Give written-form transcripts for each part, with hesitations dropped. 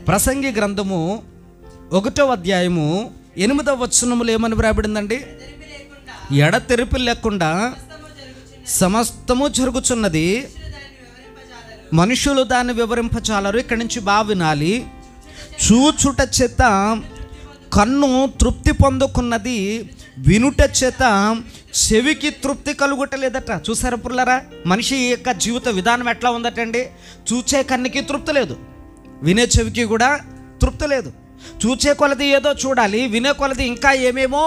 ప్రసంగి గ్రంథము 1వ అధ్యాయము 8వ వచనములో ఏమని వ్రాయబడిందండి? ఎడతెరిపి లేకుండా సమస్తము జరుగుచున్నది, మనుషులు దాన్ని వివరింపచాలరు. ఇక్కడి నుంచి బాగా వినాలి. చూచుట చేత కన్ను తృప్తి పొందుకున్నది, వినుట చేత చెవికి తృప్తి కలుగుటలేదట. చూసారా పుల్లరా, మనిషి యొక్క జీవిత విధానం ఎట్లా ఉందటండి? చూచే కన్నుకి తృప్తి లేదు, వినే చెవికి కూడా తృప్తి లేదు. చూచే కొలది ఏదో చూడాలి, వినే కొలది ఇంకా ఏమేమో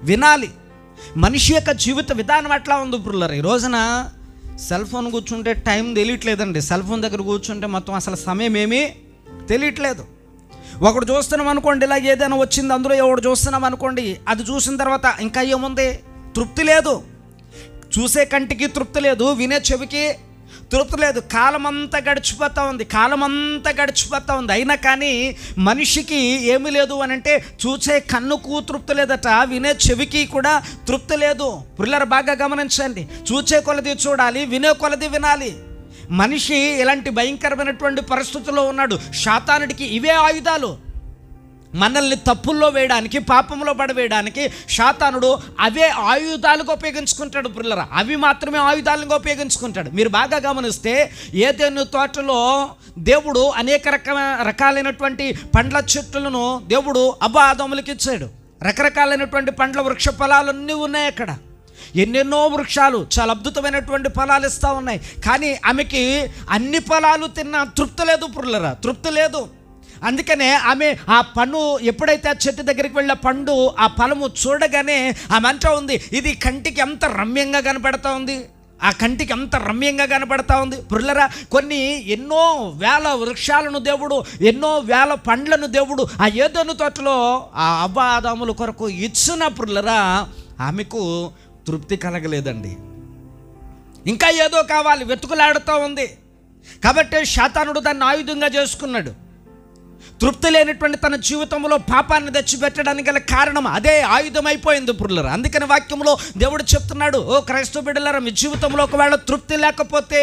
వినాలి. మనిషి యొక్క జీవిత విధానం ఎట్లా ఉంది పుల్లరా? ఈ రోజున సెల్ ఫోన్ కూర్చుంటే టైం తెలియట్లేదండి. సెల్ ఫోన్ దగ్గర కూర్చుంటే మొత్తం అసలు సమయం ఏమీ తెలియట్లేదు. ఒకడు చూస్తున్నాం అనుకోండి, ఇలా ఏదైనా వచ్చింది అందులో ఎవడు చూస్తున్నాం అనుకోండి, అది చూసిన తర్వాత ఇంకా ఏముంది? తృప్తి లేదు. చూసే కంటికి తృప్తి లేదు, వినే చెవికి తృప్తి లేదు. కాలమంతా గడిచిపోతూ ఉంది. అయినా కానీ మనిషికి ఏమీ లేదు అని అంటే, చూసే కన్నుకు తృప్తి లేదట, వినే చెవికి కూడా తృప్తి లేదు. పిల్లలు బాగా గమనించండి. చూసే కొలది చూడాలి, వినే కొలది వినాలి. మనిషి ఇలాంటి భయంకరమైనటువంటి పరిస్థితుల్లో ఉన్నాడు. శాతానుడికి ఇవే ఆయుధాలు. మనల్ని తప్పుల్లో వేయడానికి, పాపంలో పడవేయడానికి శాతానుడు అవే ఆయుధాలుగా ఉపయోగించుకుంటాడు పిల్లరా. అవి మాత్రమే ఆయుధాలుగా ఉపయోగించుకుంటాడు. మీరు బాగా గమనిస్తే ఏదెను తోటలో దేవుడు అనేక రకాలైనటువంటి పండ్ల చెట్లను దేవుడు ఆదములకు ఇచ్చాడు. రకరకాలైనటువంటి పండ్ల వృక్ష ఫలాలన్నీ ఉన్నాయి అక్కడ. ఎన్నెన్నో వృక్షాలు చాలా అద్భుతమైనటువంటి ఫలాలు ఇస్తూ ఉన్నాయి. కానీ ఆమెకి అన్ని ఫలాలు తిన్నా తృప్తి లేదు పుల్లరా, తృప్తి లేదు. అందుకనే ఆమె ఆ పండు ఎప్పుడైతే ఆ చెట్టు దగ్గరికి వెళ్ళి పండు ఆ ఫలము చూడగానే ఆమె అంటూ ఉంది, ఇది కంటికి ఎంత రమ్యంగా కనపడతా ఉంది, ఆ కంటికి ఎంత రమ్యంగా కనపడతా ఉంది. పుల్లరా, కొన్ని ఎన్నో వేల వృక్షాలను దేవుడు, ఎన్నో వేల పండ్లను దేవుడు ఆ ఏదోను తోటలో ఆ ఆదాముల కొరకు ఇచ్చిన పుల్లరా, ఆమెకు తృప్తి కలగలేదండి. ఇంకా ఏదో కావాలి, వెతుకులాడుతూ ఉంది. కాబట్టి శాతానుడు దాన్ని ఆయుధంగా చేసుకున్నాడు. తృప్తి లేనటువంటి తన జీవితంలో పాపాన్ని తెచ్చిపెట్టడానికి గల కారణం అదే ఆయుధం అయిపోయింది పుల్లరా. అందుకని వాక్యంలో దేవుడు చెప్తున్నాడు, ఓ క్రైస్తవ బిడ్డలారా, మీ జీవితంలో ఒకవేళ తృప్తి లేకపోతే,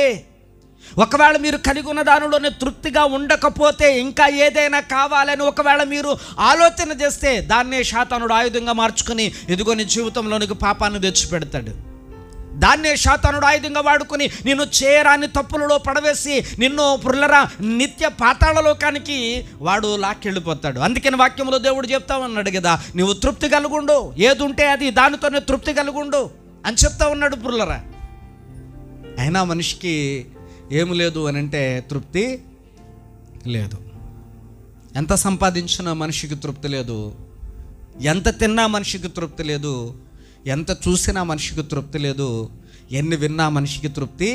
ఒకవేళ మీరు కలిగి ఉన్న దానిలోనే తృప్తిగా ఉండకపోతే, ఇంకా ఏదైనా కావాలని ఒకవేళ మీరు ఆలోచన చేస్తే, దాన్నే శాతానుడు ఆయుధంగా మార్చుకుని ఇదిగో నీ జీవితంలోనికి పాపాన్ని తెచ్చిపెడతాడు. దాన్నే శాతానుడు ఆయుధంగా వాడుకొని నిన్ను చేయరాని తప్పులలో పడవేసి నిన్ను పుల్లరా నిత్య పాతాళ లోకానికి వాడు లాక్కెళ్ళిపోతాడు. అందుకని వాక్యంలో దేవుడు చెప్తా ఉన్నాడు కదా, నువ్వు తృప్తి కలుగుండు, ఏది ఉంటే అది దానితోనే తృప్తి కలుగుండు అని చెప్తా ఉన్నాడు పుల్లరా. అయినా మనిషికి ఏమి లేదు అని అంటే తృప్తి లేదు. ఎంత సంపాదించినా మనిషికి తృప్తి లేదు, ఎంత తిన్నా మనిషికి తృప్తి లేదు, ఎంత చూసినా మనిషికి తృప్తి లేదు, ఎన్ని విన్నా మనిషికి తృప్తి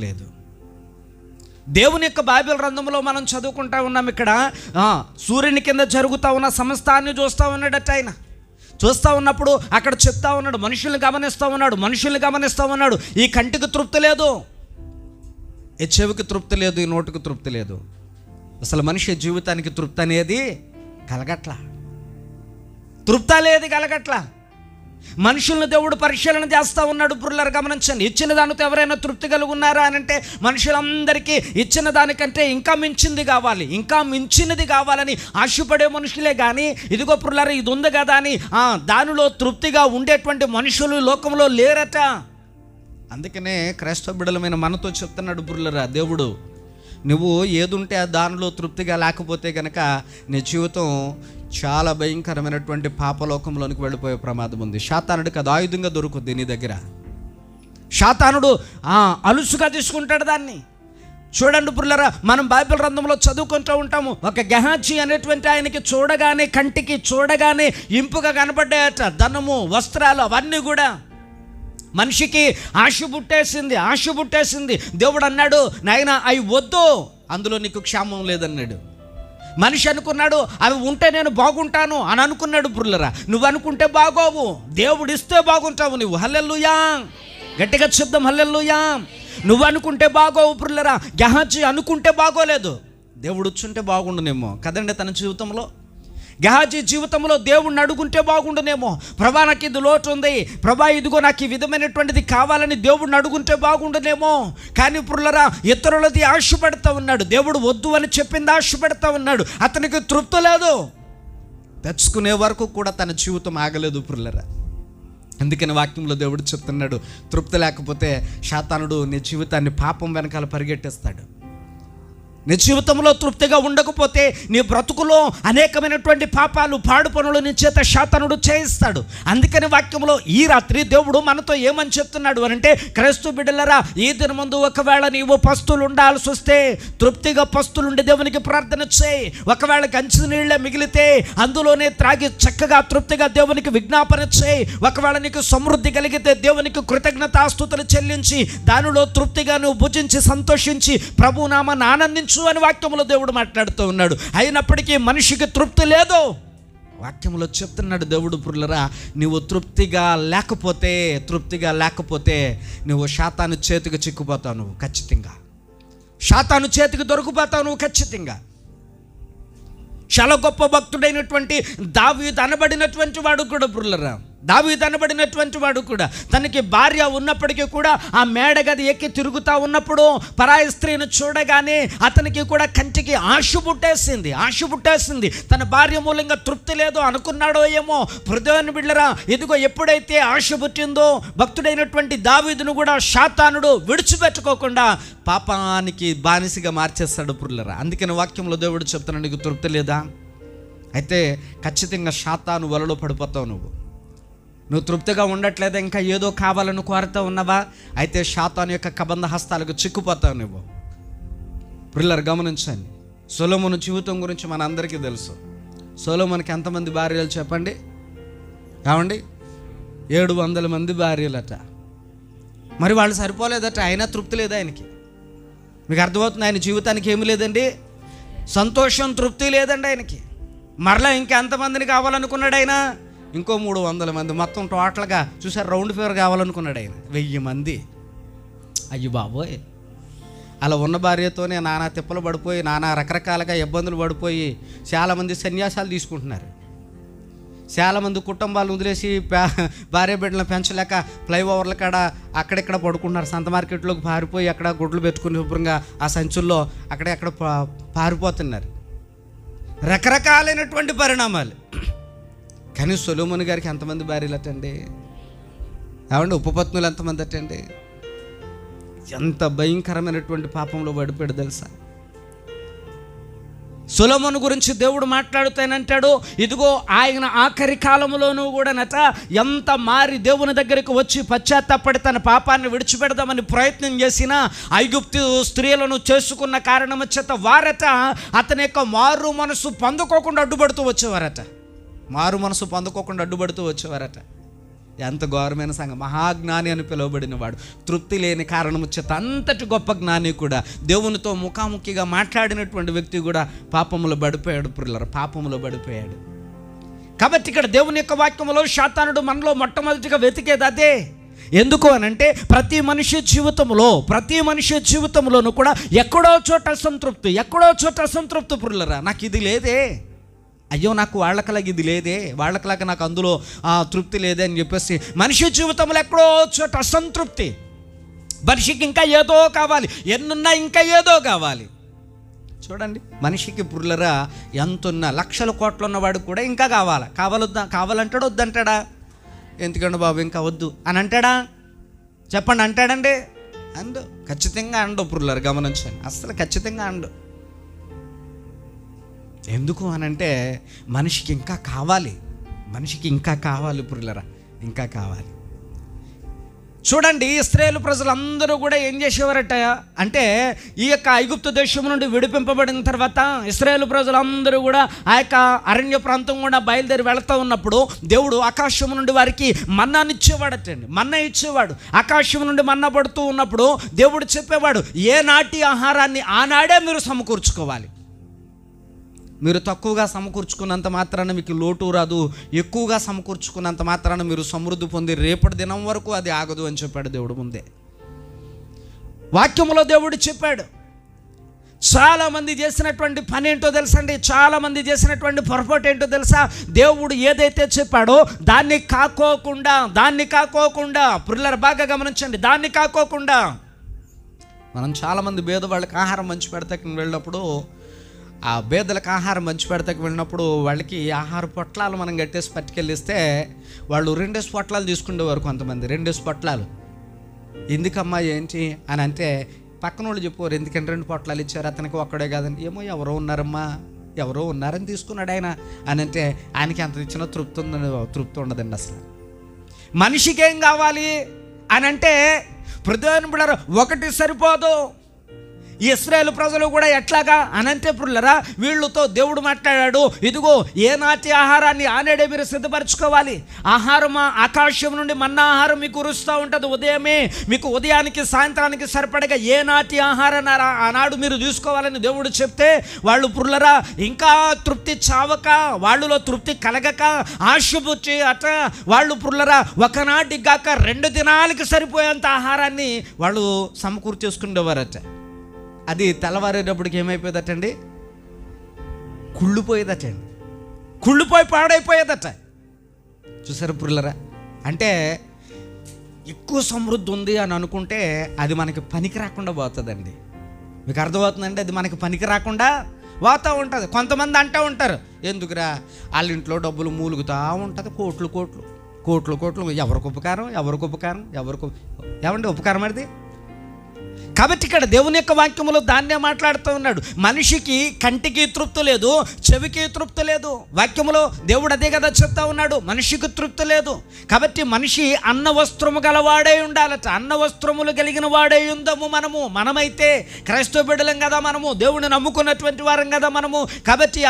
లేదు. దేవుని యొక్క బైబిల్ గ్రంథంలో మనం చదువుకుంటా ఉన్నాం. ఇక్కడ సూర్యుని కింద జరుగుతూ ఉన్న సమస్తాన్ని చూస్తూ ఉన్నాడట. ఆయన చూస్తూ ఉన్నప్పుడు అక్కడ చెప్తా ఉన్నాడు, మనుషుల్ని గమనిస్తూ ఉన్నాడు. ఈ కంటికి తృప్తి లేదు, ఈ చెవికి తృప్తి లేదు, ఈ నోటికి తృప్తి లేదు. అసలు మనిషి జీవితానికి తృప్తి అనేది కలగట్లా, మనుషులను దేవుడు పరిశీలన చేస్తూ ఉన్నాడు. పుల్లరు గమనించండి, ఇచ్చిన దానితో ఎవరైనా తృప్తి కలిగి ఉన్నారా అని అంటే, మనుషులందరికీ ఇచ్చిన దానికంటే ఇంకా మించినది కావాలని ఆశపడే మనుషులే కానీ, ఇదిగో పుల్లరు ఇది ఉంది కదా అని దానిలో తృప్తిగా ఉండేటువంటి మనుషులు లోకంలో లేరట. అందుకనే క్రైస్తవ బిడ్డలమైన మనతో చెప్తున్నాడు పుల్లరా దేవుడు, నువ్వు ఏదుంటే దానిలో తృప్తిగా లేకపోతే కనుక నీ జీవితం చాలా భయంకరమైనటువంటి పాపలోకంలోనికి వెళ్ళిపోయే ప్రమాదం ఉంది. శాతానుడికి అది ఆయుధంగా దొరుకుద్ది నీ దగ్గర. శాతానుడు అలుసుగా తీసుకుంటాడు దాన్ని. చూడండి పుల్లరా, మనం బైబిల్ గ్రంథంలో చదువుకుంటూ ఉంటాము, ఒక గెహాజీ అనేటువంటి ఆయనకి కంటికి చూడగానే ఇంపుగా కనపడ్డాయట. ధనము, వస్త్రాలు అవన్నీ కూడా మనిషికి ఆశ పుట్టేసింది. దేవుడు అన్నాడు, నాయనా అవి వద్దు, అందులో నీకు క్షేమం లేదన్నాడు. మనిషి అనుకున్నాడు అవి ఉంటే నేను బాగుంటాను అని అనుకున్నాడు. పుల్లరా, నువ్వు అనుకుంటే బాగోవు, దేవుడు ఇస్తే బాగుంటావు నువ్వు. హల్లెలూయా, గట్టిగా చెప్దాం హల్లెలూయా. నువ్వు అనుకుంటే బాగోవు పుల్లరా, గెహాజీ అనుకుంటే బాగోలేదు, దేవుడు వచ్చుంటే బాగుండునేమో కదండి తన జీవితంలో. గెహాజీ జీవితంలో దేవుణ్ణి అడుగుంటే బాగుండునేమో. ప్రభా నాకు ఇది లోటు ఉంది, ప్రభా ఇదిగో నాకు ఈ విధమైనటువంటిది కావాలని దేవుణ్ణి అడుగుంటే బాగుండునేమో. కానీ పురులరా ఇతరులది ఆశపడతా ఉన్నాడు, దేవుడు వద్దు అని చెప్పింది ఆశపడతా ఉన్నాడు. అతనికి తృప్తి లేదు, తెచ్చుకునే వరకు కూడా తన జీవితం ఆగలేదు పురులరా. అందుకని వాక్యంలో దేవుడు చెప్తున్నాడు, తృప్తి లేకపోతే శాతానుడు నీ జీవితాన్ని పాపం వెనకాల పరిగెట్టేస్తాడు. నీ జీవితంలో తృప్తిగా ఉండకపోతే నీ బ్రతుకులో అనేకమైనటువంటి పాపాలు, పాడు పనులు నీ చేత శాతానుడు చేయిస్తాడు. అందుకని వాక్యంలో ఈ రాత్రి దేవుడు మనతో ఏమని చెప్తున్నాడు అనంటే, క్రైస్తవ బిడ్డలరా, ఈ దిన ముందు ఒకవేళ నీవు పస్తులు ఉండాల్సి వస్తే తృప్తిగా పస్తులుండి దేవునికి ప్రార్థన చేయి. ఒకవేళ గంచి నీళ్ళే మిగిలితే అందులోనే త్రాగి చక్కగా తృప్తిగా దేవునికి విజ్ఞాపన చేయి. ఒకవేళ నీకు సమృద్ధి కలిగితే దేవునికి కృతజ్ఞతాస్తుతులు చెల్లించి దానిలో తృప్తిగా నువ్వు భుజించి సంతోషించి ప్రభునామాన్ని ఆనందించు అని వాక్యంలో దేవుడు మాట్లాడుతూ ఉన్నాడు. అయినప్పటికీ మనిషికి తృప్తి లేదు. వాక్యంలో చెప్తున్నాడు దేవుడు, పురులరా నువ్వు తృప్తిగా లేకపోతే నువ్వు శాతాను చేతికి చిక్కుపోతావు, నువ్వు ఖచ్చితంగా శాతాను చేతికి దొరికిపోతావు, నువ్వు ఖచ్చితంగా. చాలా గొప్ప భక్తుడైనటువంటి దావీదు అనబడినటువంటి వాడు కూడా పురులరా, దావీదు అనబడినటువంటి వాడు కూడా తనకి భార్య ఉన్నప్పటికీ కూడా ఆ మేడగది ఎక్కి తిరుగుతూ ఉన్నప్పుడు పరాయి స్త్రీని చూడగానే అతనికి కూడా కంటికి ఆశ పుట్టేసింది. తన భార్య మూలంగా తృప్తి లేదు అనుకున్నాడో ఏమో. హృదయాన్ని బిడ్డరా, ఇదిగో ఎప్పుడైతే ఆశ పుట్టిందో భక్తుడైనటువంటి దావీదును కూడా శాతానుడు విడిచిపెట్టుకోకుండా పాపానికి బానిసగా మార్చేస్తాడు పురులరా. అందుకని వాక్యంలో దేవుడు చెప్తున్నాడు, నీకు తృప్తి లేదా? అయితే ఖచ్చితంగా శాతాను వలలో పడిపోతావు. నువ్వు తృప్తిగా ఉండట్లేదా? ఇంకా ఏదో కావాలని కోరుతూ ఉన్నావా? అయితే శాతాను యొక్క కబంధ హస్తాలకు చిక్కుపోతావు నువ్వు. పిల్లలు గమనించండి, సొలొమోను జీవితం గురించి మన అందరికీ తెలుసు. సొలొమోనుకి ఎంతమంది భార్యలు చెప్పండి? కావండి, 700 మంది భార్యలట. మరి వాళ్ళు సరిపోలేదట, అయినా తృప్తి లేదు ఆయనకి. మీకు అర్థమవుతుంది? ఆయన జీవితానికి ఏమి లేదండి, సంతోషం, తృప్తి లేదండి ఆయనకి. మరలా ఇంకా ఎంతమందిని కావాలనుకున్నాడు ఆయన? ఇంకో 300 మంది, మొత్తం టోటల్గా చూసారు రౌండ్ ఫిగర్ కావాలనుకున్నాడు ఆయన, 1000 మంది. అయ్యో బాబోయ్, అలా ఉన్న భార్యతోనే నానా తిప్పలు పడిపోయి, నానా రకరకాలుగా ఇబ్బందులు పడిపోయి చాలామంది సన్యాసాలు తీసుకుంటున్నారు. చాలామంది కుటుంబాలు వదిలేసి భార్య బిడ్డలను పెంచలేక ఫ్లైఓవర్ల కాడ అక్కడెక్కడ పడుకుంటున్నారు. సంత మార్కెట్లోకి పారిపోయి అక్కడ గుడ్లు పెట్టుకుని శుభ్రంగా ఆ సంచుల్లో అక్కడెక్కడ పారిపోతున్నారు. రకరకాలైనటువంటి పరిణామాలు. కానీ సొలొమోను గారికి ఎంతమంది భార్యలు అటండి? ఏమండి, ఉపపత్నులు ఎంతమంది అటండి? ఎంత భయంకరమైనటువంటి పాపంలో పడిపోయాడు తెలుసా? సొలొమోను గురించి దేవుడు మాట్లాడుతానంటాడు, ఇదిగో ఆయన ఆఖరి కాలంలోనూ కూడానట ఎంత మారి దేవుని దగ్గరికి వచ్చి పశ్చాత్తాపడి తన పాపాన్ని విడిచిపెడదామని ప్రయత్నం చేసినా ఐగుప్తు స్త్రీలను చేసుకున్న కారణం చేత వారట అతని యొక్క మారు మనసు పొందుకోకుండా అడ్డుపడుతూ వచ్చేవారట. ఎంత ఘోరమైన సంఘం. మహాజ్ఞాని అని పిలువబడిన వాడు, తృప్తి లేని కారణం చేత అంతటి గొప్ప జ్ఞాని కూడా, దేవునితో ముఖాముఖిగా మాట్లాడినటువంటి వ్యక్తి కూడా పాపములో పడిపోయాడు. కాబట్టి ఇక్కడ దేవుని యొక్క వాక్యములో శాతానుడు మనలో మొట్టమొదటిగా వెతికేది అదే. ఎందుకు అనంటే ప్రతి మనిషి జీవితంలోనూ కూడా ఎక్కడో చోట అసంతృప్తి పురులరా. నాకు ఇది లేదే, అయ్యో నాకు వాళ్ళకలాగా ఇది లేదే, వాళ్ళకలాగా నాకు అందులో తృప్తి లేదే అని చెప్పేసి మనిషి జీవితంలో ఎక్కడో చోట అసంతృప్తి. మనిషికి ఇంకా ఏదో కావాలి, ఎన్నున్నా ఇంకా ఏదో కావాలి. చూడండి, మనిషికి పుర్లరా ఎంతున్నా, లక్షల కోట్లు ఉన్నవాడు కూడా ఇంకా కావాలంటాడా వద్దంటాడా? ఎందుకంటే బాబు ఇంకా వద్దు అని అంటాడా? చెప్పండి, అంటాడండి? అండు, ఖచ్చితంగా అండు పుర్లరు. గమనించండి, అసలు ఖచ్చితంగా అండు. ఎందుకు అనంటే మనిషికి ఇంకా కావాలి పురులరా, ఇంకా కావాలి. చూడండి, ఇశ్రాయేలు ప్రజలందరూ కూడా ఏం చేసేవారట అంటే, ఈ యొక్క ఐగుప్తు దేశం నుండి విడిపింపబడిన తర్వాత ఇశ్రాయేలు ప్రజలందరూ కూడా ఆ యొక్క అరణ్య ప్రాంతం కూడా బయలుదేరి వెళుతూ ఉన్నప్పుడు దేవుడు ఆకాశం నుండి వారికి మన్నా ఇచ్చేవాడు. ఆకాశం నుండి మన్నా పడుతూ ఉన్నప్పుడు దేవుడు చెప్పేవాడు, ఏ నాటి ఆహారాన్ని ఆనాడే మీరు సమకూర్చుకోవాలి. మీరు తక్కువగా సమకూర్చుకున్నంత మాత్రాన మీకు లోటు రాదు, ఎక్కువగా సమకూర్చుకున్నంత మాత్రాన మీరు సమృద్ధి పొంది రేపటి దినం వరకు అది ఆగదు అని చెప్పాడు దేవుడు ముందే. వాక్యములో దేవుడు చెప్పాడు. చాలామంది చేసినటువంటి పని ఏంటో తెలుసండి, చాలామంది చేసినటువంటి పొరపాటు ఏంటో తెలుసా? దేవుడు ఏదైతే చెప్పాడో దాన్ని కాకోకుండా పుల్లర బాగా గమనించండి, దాన్ని కాకోకుండా మనం చాలామంది పేదవాళ్ళకి ఆహారం మంచి పెడతాకి వెళ్ళినప్పుడు, ఆ పేదలకు ఆహారం మంచి పెడతాకి వెళ్ళినప్పుడు వాళ్ళకి ఆహార పొట్లాలు మనం కట్టేసి పట్టుకెళ్ళిస్తే వాళ్ళు 2 పొట్లాలు తీసుకునేవారు. కొంతమంది 2 పొట్లాలు. ఎందుకమ్మా ఏంటి అని అంటే పక్కన వాళ్ళు చెప్పారు, ఎందుకంటే 2 పొట్లాలు ఇచ్చారు, అతనికి ఒక్కడే కాదండి. ఏమో ఎవరో ఉన్నారమ్మా, ఎవరో ఉన్నారని తీసుకున్నాడు ఆయన అని అంటే ఆయనకి ఎంత ఇచ్చినా తృప్తి ఉండదండి అసలు. మనిషికి ఏం కావాలి అని అంటే ప్రధాన బిడ్డలారా, ఒకటి సరిపోదు. ఇశ్రాయేలు ప్రజలు కూడా ఎట్లాగా అనంటే పుల్లరా, వీళ్ళతో దేవుడు మాట్లాడాడు, ఇదిగో ఏనాటి ఆహారాన్ని ఆనాడే మీరు సిద్ధపరచుకోవాలి. ఆహారం ఆకాశం నుండి మన్నా ఆహారం మీకు కురుస్తూ ఉంటుంది. ఉదయమే మీకు ఉదయానికి సాయంత్రానికి సరిపడగా ఏనాటి ఆహారాన్ని ఆనాడు మీరు తీసుకోవాలని దేవుడు చెప్తే వాళ్ళు పుల్లరా ఇంకా తృప్తి చావక, వాళ్ళలో తృప్తి కలగక, ఆశపుచ్చి అట వాళ్ళు పుల్లరా ఒకనాటికి కాక 2 దినాలకి సరిపోయేంత ఆహారాన్ని వాళ్ళు సమకూర్చేసుకునేవారట. అది తెల్లవారేటప్పటికి ఏమైపోయేదటండి, కుళ్ళిపోయేదటండి, కుళ్ళిపోయి పాడైపోయేదట. చూసారు పుల్లరా? అంటే ఎక్కువ సమృద్ధి ఉంది అని అనుకుంటే అది మనకి పనికి రాకుండా పోతుందండి. మీకు అర్థమవుతుందండి? అది మనకి పనికి రాకుండా పోతూ ఉంటుంది. కొంతమంది అంటూ ఉంటారు, ఎందుకురా వాళ్ళ ఇంట్లో డబ్బులు మూలుగుతూ ఉంటుంది, కోట్లు. ఎవరికి ఉపకారం ఏమండి ఉపకారం అది? కాబట్టి ఇక్కడ దేవుని యొక్క వాక్యములో దాన్నే మాట్లాడుతూ ఉన్నాడు. మనిషికి కంటికి తృప్తి లేదు, చెవికి తృప్తి లేదు. వాక్యములో దేవుడు అదే కదా చెప్తా ఉన్నాడు, మనిషికి తృప్తి లేదు. కాబట్టి మనిషి అన్న వస్త్రము గలవాడే ఉండాలట. అన్న వస్త్రములు కలిగిన వాడే ఉందము మనమైతే క్రైస్తవ బిడ్డలం కదా, మనము దేవుడిని నమ్ముకున్నటువంటి వారం కదా మనము. కాబట్టి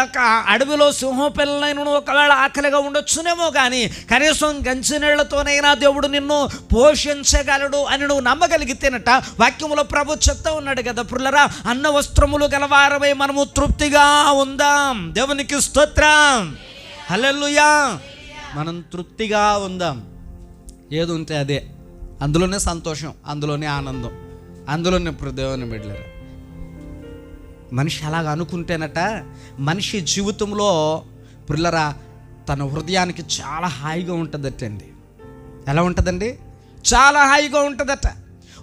అడవిలో సింహం పిల్లలైన ఒకవేళ ఆకలిగా ఉండొచ్చునేమో, కానీ కనీసం గంచినీళ్లతోనైనా దేవుడు నిన్ను పోషించగలడు అని నువ్వు నమ్మగలిగితేనట వాక్యములో ప్రభు చెప్తా ఉన్నాడు కదా పుల్లరా, అన్న వస్త్రములు గలవారమై మనము తృప్తిగా ఉందాం. దేవునికి స్తోత్రం, హల్లెలూయా. మనం తృప్తిగా ఉందాం. ఏది ఉంటే అదే, అందులోనే సంతోషం, అందులోనే ఆనందం, అందులోనే దేవుని బిడ్డలారా. మనిషి అలాగ అనుకుంటేనట మనిషి జీవితంలో పుల్లరా తన హృదయానికి చాలా హాయిగా ఉంటుందటండి. ఎలా ఉంటుందండి? చాలా హాయిగా ఉంటుందట.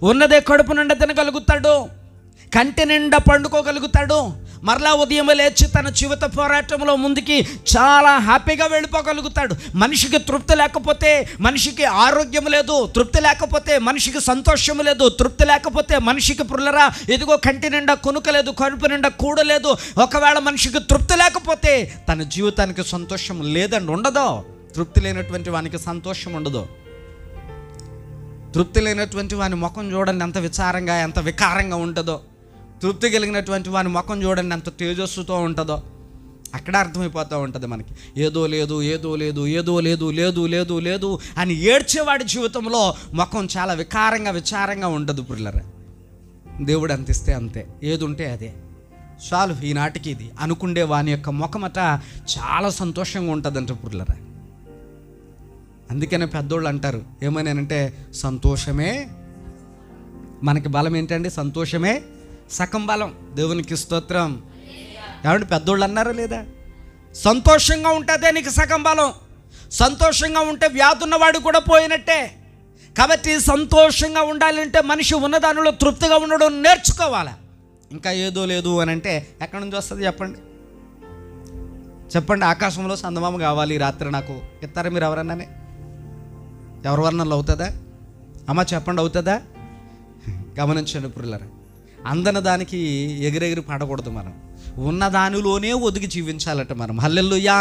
ఉన్నదే కడుపు నిండా తినగలుగుతాడు, కంటి నిండా పండుకోగలుగుతాడు, మరలా ఉదయం లేచి తన జీవిత పోరాటంలో ముందుకి చాలా హ్యాపీగా వెళ్ళిపోగలుగుతాడు. మనిషికి తృప్తి లేకపోతే మనిషికి ఆరోగ్యం లేదు, తృప్తి లేకపోతే మనిషికి సంతోషం లేదు, తృప్తి లేకపోతే మనిషికి పుల్లరా ఇదిగో కంటి నిండా కొనుక లేదు, కడుపు నిండా కూడలేదు. ఒకవేళ మనిషికి తృప్తి లేకపోతే తన జీవితానికి సంతోషం లేదండి, ఉండదు. తృప్తి లేనటువంటి వానికి సంతోషం ఉండదు. తృప్తి లేనటువంటి వాని ముఖం చూడండి ఎంత విచారంగా, ఎంత వికారంగా ఉంటుందో. తృప్తి కలిగినటువంటి వాని ముఖం చూడండి ఎంత తేజస్సుతో ఉంటుందో. అక్కడ అర్థమైపోతూ ఉంటుంది మనకి, ఏదో లేదు అని ఏడ్చేవాడి జీవితంలో ముఖం చాలా విచారంగా ఉంటుంది పుల్లరా. దేవుడు అంతిస్తే అంతే, ఏది ఉంటే అదే చాలు, ఈనాటికి ఇది అనుకుండే వాని యొక్క ముఖమట చాలా సంతోషంగా ఉంటుందంట పుల్లరా. అందుకనే పెద్దోళ్ళు అంటారు ఏమనంటే, సంతోషమే మనకి బలం ఏంటండి, సంతోషమే సగం బలం. దేవునికి స్తోత్రం. ఏమంటే పెద్దోళ్ళు అన్నారా లేదా? సంతోషంగా ఉంటుందే నీకు సగం బలం. సంతోషంగా ఉంటే వ్యాధున్నవాడు కూడా పోయినట్టే. కాబట్టి సంతోషంగా ఉండాలంటే మనిషి ఉన్నదానిలో తృప్తిగా ఉండడం నేర్చుకోవాలి. ఇంకా ఏదో లేదు అని అంటే ఎక్కడి నుంచి వస్తుంది చెప్పండి? ఆకాశంలో చందమామ కావాలి రాత్రి నాకు ఇస్తారా మీరు ఎవరన్నానే? ఎవరి వర్ణంలో అవుతుందా అమ్మ? చెప్పండి, అవుతుందా? గమనించండి పుల్లరా, అందన దానికి ఎగిరెగిరి పడకూడదు. మనం ఉన్న దానిలోనే ఒదిగి జీవించాలట మనం. హల్లెలూయా.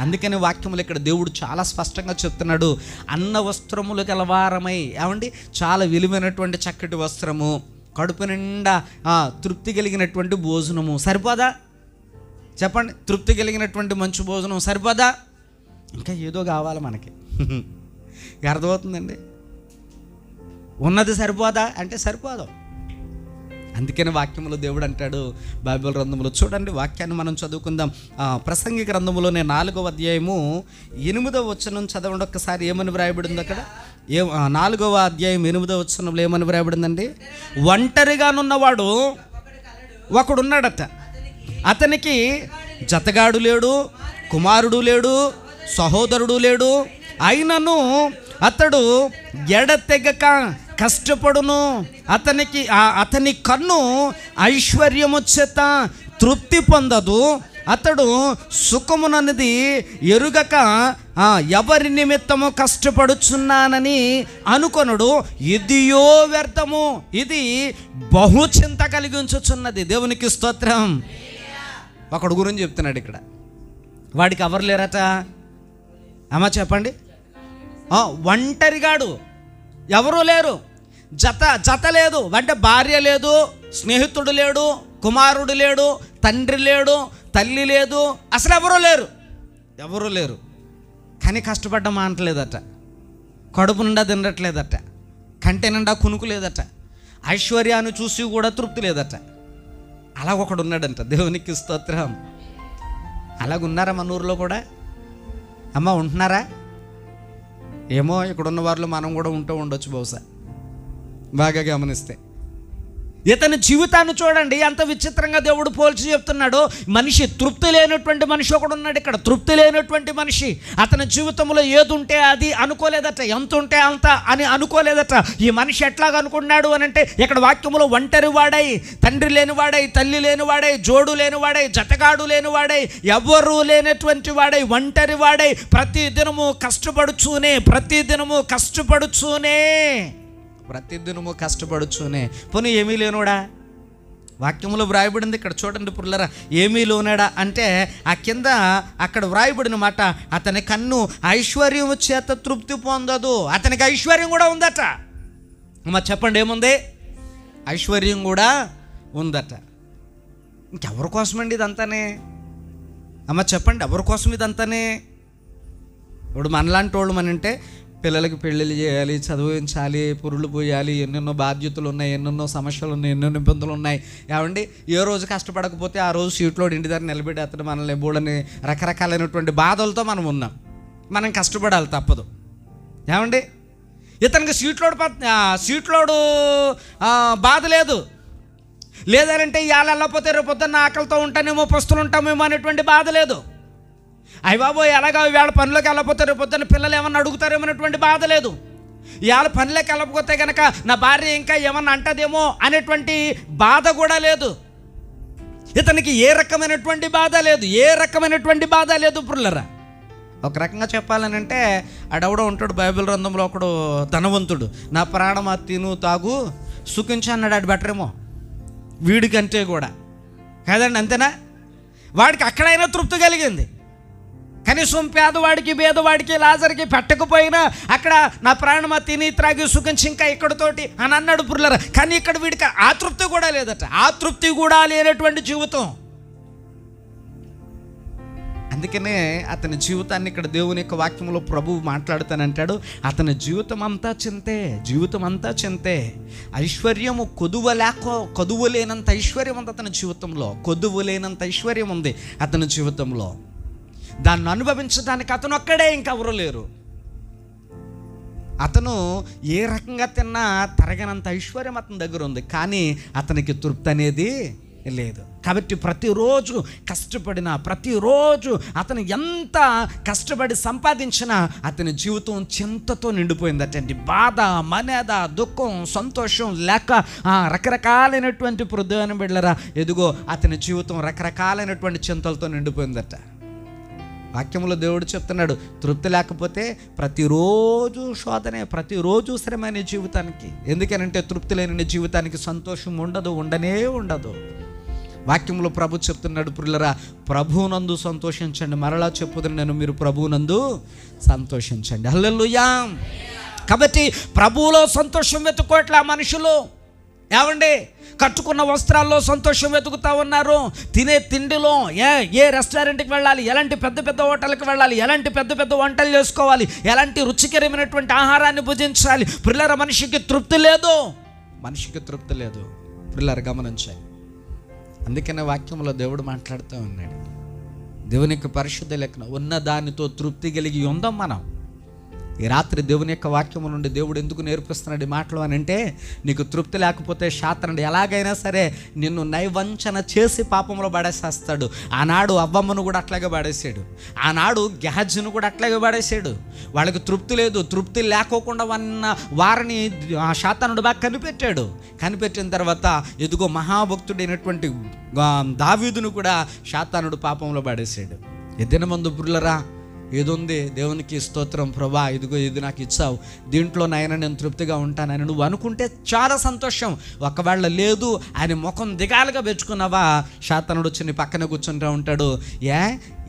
అందుకని వాక్యములు ఇక్కడ దేవుడు చాలా స్పష్టంగా చెప్తున్నాడు, అన్న వస్త్రములు గలవారమై. ఏమండి, చాలా విలువైనటువంటి చక్కటి వస్త్రము, కడుపు నిండా తృప్తి కలిగినటువంటి భోజనము సరిపోదా? చెప్పండి, తృప్తి కలిగినటువంటి మంచి భోజనం సరిపోదా? ఇంకా ఏదో కావాలి మనకి. అర్థమవుతుందండి? ఉన్నది సరిపోదా అంటే సరిపోదు. అందుకని వాక్యములో దేవుడు అంటాడు బైబిల్ గ్రంథంలో, చూడండి వాక్యాన్ని మనం చదువుకుందాం. ప్రసంగి గ్రంథములోనే 4వ అధ్యాయము 8వ వచనం చదవండి ఒక్కసారి. ఏమని వ్రాయబడింది అక్కడ? 4వ అధ్యాయం 8వ వచనంలో ఏమని వ్రాయబడిందండి? ఒంటరిగానున్నవాడు ఒకడున్నాడట. అతనికి జతగాడు లేడు, కుమారుడు లేడు, సహోదరుడు లేడు. అయినను అతడు ఎడతెగక కష్టపడును. అతని కన్ను ఐశ్వర్యము చేత తృప్తి పొందదు. అతడు సుఖమునన్నది ఎరుగక ఎవరి నిమిత్తము కష్టపడుచున్నానని అనుకొనుడు. ఇదియో వ్యర్థము, ఇది బహు చింత కలిగించుచున్నది. దేవునికి స్తోత్రం. ఒకడు గురించి చెప్తున్నాడు ఇక్కడ. వాడికి ఎవరు లేరట? అమ్మ చెప్పండి. ఒంటరిగాడు, ఎవరూ లేరు, జత లేదు. అంటే భార్య లేదు, స్నేహితుడు లేడు, కుమారుడు లేడు, తండ్రి లేడు, తల్లి లేదు, అసలు ఎవరూ లేరు. కానీ కష్టపడ్డం మానట్లేదట, కడుపు నిండా తినట్లేదట, కంటి నిండా కునుకు లేదట, ఐశ్వర్యాన్ని చూసి కూడా తృప్తి లేదట. అలా ఒకడు ఉన్నాడంట. దేవునికి స్తోత్రం. అలాగున్నారా మన ఊరిలో కూడా? అమ్మ ఉంటున్నారా? ఏమో ఇక్కడున్న వారిలో మనం కూడా ఉంటూ ఉండొచ్చు బహుశా, బాగా గమనిస్తే. ఇతని జీవితాన్ని చూడండి ఎంత విచిత్రంగా దేవుడు పోల్చి చెప్తున్నాడు. మనిషి తృప్తి లేనటువంటి మనిషి ఒకడు ఉన్నాడు ఇక్కడ. తృప్తి లేనటువంటి మనిషి. అతని జీవితంలో ఏది ఉంటే అది అనుకోలేదట, ఎంత ఉంటే అంత అని అనుకోలేదట. ఈ మనిషి ఎట్లాగ అనుకున్నాడు అని అంటే, ఇక్కడ వాక్యములో ఒంటరి వాడై, తండ్రి లేనివాడై, తల్లి లేనివాడై, జోడు లేనివాడై, జతగాడు లేనివాడై, ఎవరు లేనటువంటి వాడై, ఒంటరి వాడై, ప్రతిదినము కష్టపడుచూనే పోనీ ఏమీ లేనోడా? వాక్యంలో వ్రాయబడింది ఇక్కడ చూడండి పుల్లరా. ఏమీ లేనాడా అంటే ఆ కింద అక్కడ వ్రాయబడిన మాట, అతని కన్ను ఐశ్వర్యం చేత తృప్తి పొందదు. అతనికి ఐశ్వర్యం కూడా ఉందట. అమ్మ చెప్పండి, ఏముంది? ఐశ్వర్యం కూడా ఉందట. ఇంకెవరి కోసమండి ఇదంతానే? అమ్మ చెప్పండి, ఎవరి కోసం ఇదంతానే? ఇప్పుడు మనలాంటి వాళ్ళు మనంటే పిల్లలకి పెళ్ళిళ్ళు చేయాలి, చదివించాలి, పురులు పోయాలి, ఎన్నెన్నో బాధ్యతలు ఉన్నాయి, ఎన్నెన్నో సమస్యలు ఉన్నాయి, ఎన్నెన్నో ఇబ్బందులు ఉన్నాయి. ఏమండి, ఏ రోజు కష్టపడకపోతే ఆ రోజు సీట్లో ఇంటి దగ్గర నిలబెట్టి అతను మనల్ని బోడని రకరకాలైనటువంటి బాధలతో మనం ఉన్నాం. మనం కష్టపడాలి, తప్పదు. ఏమండి, ఇతనికి సీట్లోడు బాధ లేదు. లేదంటే ఇవాళ వెళ్ళకపోతే రేపు పొద్దున్న ఆకలితో ఉంటానేమో, పస్తులు ఉంటామేమో అనేటువంటి బాధ లేదు. అయ్య బాబోయ్ ఎలాగా ఇవాళ పనిలోకి వెళ్ళకపోతే రేపు పొద్దున్న పిల్లలు ఏమన్నా అడుగుతారేమో అనేటువంటి బాధ లేదు. ఇవాళ పనిలోకి వెళ్ళకపోతే కనుక నా భార్య ఇంకా ఏమన్నా అంటదేమో అనేటువంటి బాధ కూడా లేదు. ఇతనికి ఏ రకమైనటువంటి బాధ లేదు పుల్లరా. ఒక రకంగా చెప్పాలనంటే ఆడెవడో ఉంటాడు బైబిల్ గ్రంథంలో, ఒకడు ధనవంతుడు. నా ప్రాణమా తిను తాగు సుఖించు అన్నాడు. ఆడు బెటరేమో వీడికంటే కూడా కాదండి, అంతేనా? వాడికి అక్కడైనా తృప్తి కలిగింది. కనీసం పేదవాడికి బేదవాడికి లాజర్కి పెట్టకపోయినా అక్కడ నా ప్రాణమా తిని త్రాగి సుఖించి ఇంకా ఇక్కడతోటి అని అన్నాడు పుల్లరా. కానీ ఇక్కడ వీడికి ఆ తృప్తి కూడా లేదట. ఆ తృప్తి కూడా లేనటువంటి జీవితం. అందుకనే అతని జీవితాన్ని ఇక్కడ దేవుని యొక్క వాక్యంలో ప్రభువు మాట్లాడుతానంటాడు. అతని జీవితం అంతా చింతే. ఐశ్వర్యము కొదువలేనంత ఐశ్వర్యం ఉంది అతని జీవితంలో. కొదువలేనంత ఐశ్వర్యం ఉంది అతని జీవితంలో. దాన్ని అనుభవించడానికి అతను ఒక్కడే, ఇంకెవరూ లేరు. అతను ఏ రకంగా తిన్నా తరగనంత ఐశ్వర్యం అతని దగ్గర ఉంది. కానీ అతనికి తృప్తి అనేది లేదు. కాబట్టి ప్రతిరోజు అతను ఎంత కష్టపడి సంపాదించినా అతని జీవితం చింతతో నిండిపోయిందటండి. బాధ, మనేద, దుఃఖం, సంతోషం లేక రకరకాలైనటువంటి హృదయాన్ని బిడ్డలారా, ఎదుగో అతని జీవితం రకరకాలైనటువంటి చింతలతో నిండిపోయిందట. వాక్యంలో దేవుడు చెప్తున్నాడు, తృప్తి లేకపోతే ప్రతిరోజు శోధనే, ప్రతిరోజు శ్రమైన జీవితానికి. ఎందుకనంటే తృప్తి లేని జీవితానికి సంతోషం ఉండదు. వాక్యంలో ప్రభు చెప్తున్నాడు, ప్రియులారా, ప్రభువునందు సంతోషించండి. మరలా చెప్పుదును నేను, మీరు ప్రభువునందు సంతోషించండి. హల్లెలూయా. కాబట్టి ప్రభువులో సంతోషం వెతుక్కోవట్లే ఆ మనుషులు. ఏమండి, కట్టుకున్న వస్త్రాల్లో సంతోషం వెతుకుతూ ఉన్నారు. తినే తిండిలో ఏ రెస్టారెంట్కి వెళ్ళాలి, ఎలాంటి పెద్ద పెద్ద హోటల్కి వెళ్ళాలి, ఎలాంటి పెద్ద పెద్ద వంటలు చేసుకోవాలి, ఎలాంటి రుచికరమైనటువంటి ఆహారాన్ని భుజించాలి. ప్రియులారా, మనిషికి తృప్తి లేదు. ప్రియులారా, గమనించాలి. అందుకనే వాక్యంలో దేవుడు మాట్లాడుతూ ఉన్నాడు. దేవునికి పరిశుద్ధ లెక్కన ఉన్న దానితో తృప్తి కలిగి ఉందాం మనం. ఈ రాత్రి దేవుని యొక్క వాక్యము నుండి దేవుడు ఎందుకు నేర్పిస్తున్నాడు ఈ మాటలు అని అంటే, నీకు తృప్తి లేకపోతే శాతనుడు ఎలాగైనా సరే నిన్ను నైవంచన చేసి పాపంలో పడేసేస్తాడు. ఆనాడు అవ్వమ్మను కూడా అట్లాగే పడేసాడు, ఆనాడు గెహజీను కూడా అట్లాగే పడేసాడు. వాళ్ళకి తృప్తి లేదు, తృప్తి లేకోకుండా వారిని శాతనుడు బాగా కనిపెట్టాడు. కనిపెట్టిన తర్వాత ఎదుగో మహాభక్తుడైనటువంటి దావీదును కూడా శాతానుడు పాపంలో పడేసాడు. ఎదిన మందు పురులరా, ఏదుంది దేవునికి స్తోత్రం, ప్రభా ఇదిగో ఇది నాకు ఇచ్చావు, దీంట్లో నాయన నేను తృప్తిగా ఉంటానని నువ్వు అనుకుంటే చాలా సంతోషం. ఒకవేళ లేదు ఆయన ముఖం దిగాలుగా పెంచుకున్నావా, శాతనుడు వచ్చి నీ పక్కన కూర్చుంటూ ఉంటాడు.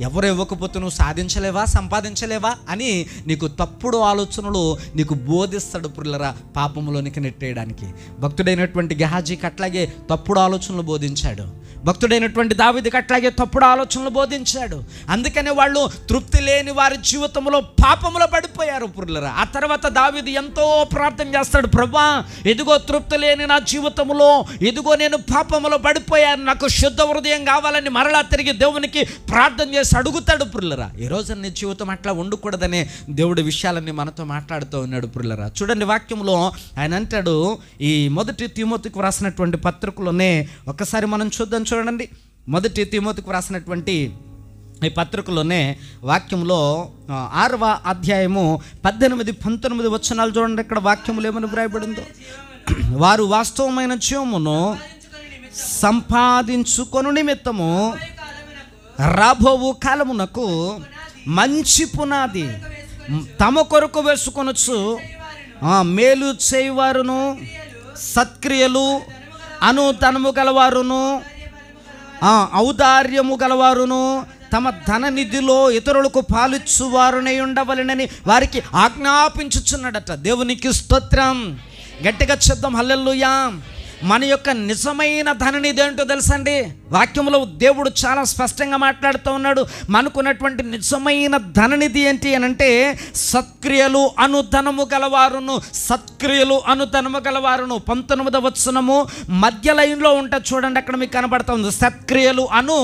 ఎవరు ఇవ్వకపోతే నువ్వు సాధించలేవా, సంపాదించలేవా అని నీకు తప్పుడు ఆలోచనలు నీకు బోధిస్తాడు పురులరా, పాపంలోనికి నెట్టేయడానికి. భక్తుడైనటువంటి గెహాజీకి అట్లాగే తప్పుడు ఆలోచనలు బోధించాడు, భక్తుడైనటువంటి దావీదుకి అట్లాగే తప్పుడు ఆలోచనలు బోధించాడు. అందుకనే వాళ్ళు తృప్తి లేని వారి జీవితంలో పాపంలో పడిపోయారు పురులరా. ఆ తర్వాత దావీదు ఎంతో ప్రార్థన చేస్తాడు, ప్రభా ఇదిగో తృప్తి లేని నా జీవితంలో, ఇదిగో నేను పాపంలో పడిపోయాను, నాకు శుద్ధ హృదయం కావాలని మరలా తిరిగి దేవునికి ప్రార్థన చేసి అడుగుతాడు పురులరా. ఈరోజు నీ జీవితం అట్లా ఉండకూడదనే దేవుడి విషయాలన్నీ మనతో మాట్లాడుతూ ఉన్నాడు పురులరా. చూడండి వాక్యంలో ఆయన అంటాడు, ఈ మొదటి తిమోతికి వ్రాసినటువంటి పత్రికలోనే ఒకసారి మనం చూద్దాం. చూడండి మొదటి తిమోతికి వ్రాసినటువంటి ఈ పత్రికలోనే వాక్యంలో 6వ అధ్యాయము 18-19 వచనాలు చూడండి. ఇక్కడ వాక్యములు ఏమని వ్రాయబడిందో, వారు వాస్తవమైన జీవమును సంపాదించుకొను నిమిత్తము రాబోవు కాలమునకు మంచి పునాది తమ కొరకు వేసుకొనొచ్చు మేలు చేయవారును, సత్క్రియలు అనుధనము గలవారును, ఔదార్యము గలవారును, తమ ధన నిధిలో ఇతరులకు పాలిచ్చువారునై ఉండవలెనని వారికి ఆజ్ఞాపించుచున్నాడట. దేవునికి స్తోత్రం. గట్టిగా చెప్దాం హల్లెలూయా. మన యొక్క నిజమైన ధననిధి ఏంటో తెలుసండి, వాక్యంలో దేవుడు చాలా స్పష్టంగా మాట్లాడుతూ ఉన్నాడు. మనకున్నటువంటి నిజమైన ధననిధి ఏంటి అని అంటే, సత్క్రియలు అనుధనము గలవారును, సత్క్రియలు అనుధనము గలవారును. 19వ వచనము మధ్య లైన్లో ఉంటుంది చూడండి, అక్కడ మీకు కనబడతా ఉంది సత్క్రియలు అను.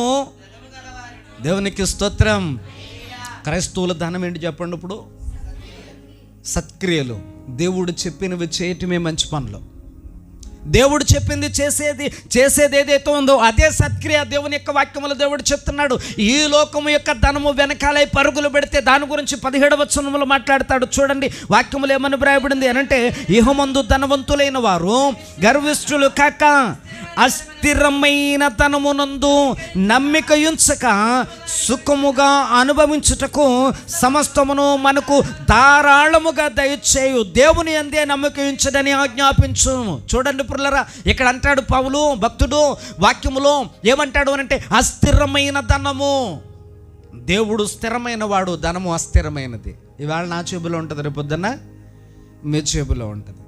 దేవునికి స్తోత్రం. క్రైస్తవుల ధనం ఏంటి చెప్పండి ఇప్పుడు? సత్క్రియలు. దేవుడు చెప్పినవి చేయటమే మంచి పనులు. దేవుడు చెప్పింది చేసేది ఏదైతే ఉందో అదే సత్క్రియ. దేవుని యొక్క వాక్యములో దేవుడు చెప్తున్నాడు, ఈ లోకము యొక్క ధనము వెనకాలై పరుగులు పెడితే దాని గురించి 17వ వచనములో మాట్లాడతాడు. చూడండి వాక్యములు ఏమని వ్రాయబడింది అనంటే, ఇహమందు ధనవంతులైన వారు గర్విష్ఠులు కాక అస్థిరమైన ధనమునందు నమ్మిక ఉంచక సుఖముగా అనుభవించుటకు సమస్తమును మనకు ధారాళముగా దయచేయు దేవుని అందే నమ్మిక ఉంచదని ఆజ్ఞాపించు. చూడండి పురులరా, ఇక్కడ అంటాడు పౌలు భక్తుడు వాక్యములో ఏమంటాడు అనంటే, అస్థిరమైన ధనము. దేవుడు స్థిరమైన వాడు, ధనము అస్థిరమైనది. ఇవాళ నా జేబులో ఉంటుంది, రేపు పొద్దున్న మీ జేబులో ఉంటుంది.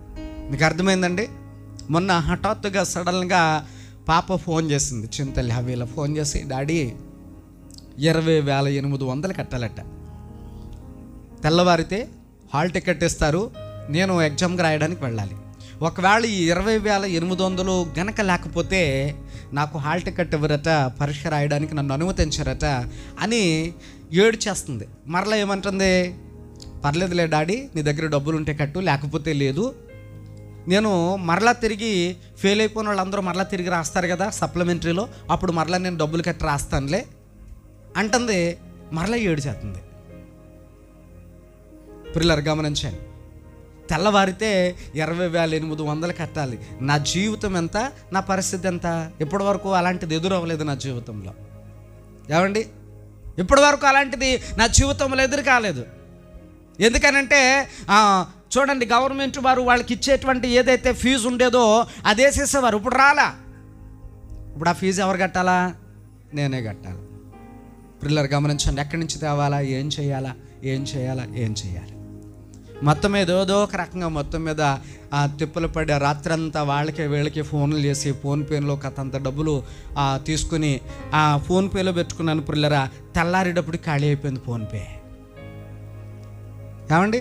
మీకు అర్థమైందండి? మొన్న హఠాత్తుగా సడన్గా పాప ఫోన్ చేసింది, చింతల్లి హవీలో ఫోన్ చేసి, డాడీ 20,800 కట్టాలట. తెల్లవారితే హాల్ టికెట్ ఇస్తారు, నేను ఎగ్జామ్కి రాయడానికి వెళ్ళాలి. ఒకవేళ ఈ 20,800 గనక లేకపోతే నాకు హాల్ టికెట్ ఇవ్వరట, పరీక్ష రాయడానికి నన్ను అనుమతించారట అని ఏడ్చేస్తుంది. మరలా ఏమంటుంది, పర్లేదులే డాడీ, నీ దగ్గర డబ్బులు ఉంటే కట్టు, లేకపోతే లేదు. నేను మరలా తిరిగి ఫెయిల్ అయిపోయిన వాళ్ళందరూ మరలా తిరిగి రాస్తారు కదా సప్లిమెంటరీలో, అప్పుడు మరలా నేను డబ్బులు కట్టి రాస్తానులే అంటుంది. మరలా ఏడ్చేస్తుంది. పిల్లలు గమనించండి, తెల్లవారితే 20,800 కట్టాలి. నా జీవితం ఎంత, నా పరిస్థితి ఎంత? ఇప్పటి వరకు అలాంటిది ఎదురవ్వలేదు నా జీవితంలో. ఏమండి, ఇప్పటి వరకు అలాంటిది నా జీవితంలో ఎదురు కాలేదు. ఎందుకనంటే చూడండి, గవర్నమెంట్ వారు వాళ్ళకి ఇచ్చేటువంటి ఏదైతే ఫీజు ఉండేదో అది వేసేసేవారు. ఇప్పుడు రాలా. ఇప్పుడు ఆ ఫీజు ఎవరు కట్టాలా? నేనే కట్టాలి. పిల్లలు గమనించండి, ఎక్కడి నుంచి తేవాలా, ఏం చేయాలా, మొత్తం మీద ఏదో ఒక రకంగా మొత్తం మీద తిప్పలు పడి రాత్రంతా వాళ్ళకి వీళ్ళకి ఫోన్లు చేసి ఫోన్పేలో కథంత డబ్బులు తీసుకుని ఆ ఫోన్పేలో పెట్టుకున్నాను. పిల్లరా, తెల్లారేటప్పుడు ఖాళీ అయిపోయింది ఫోన్పే. ఏమండి,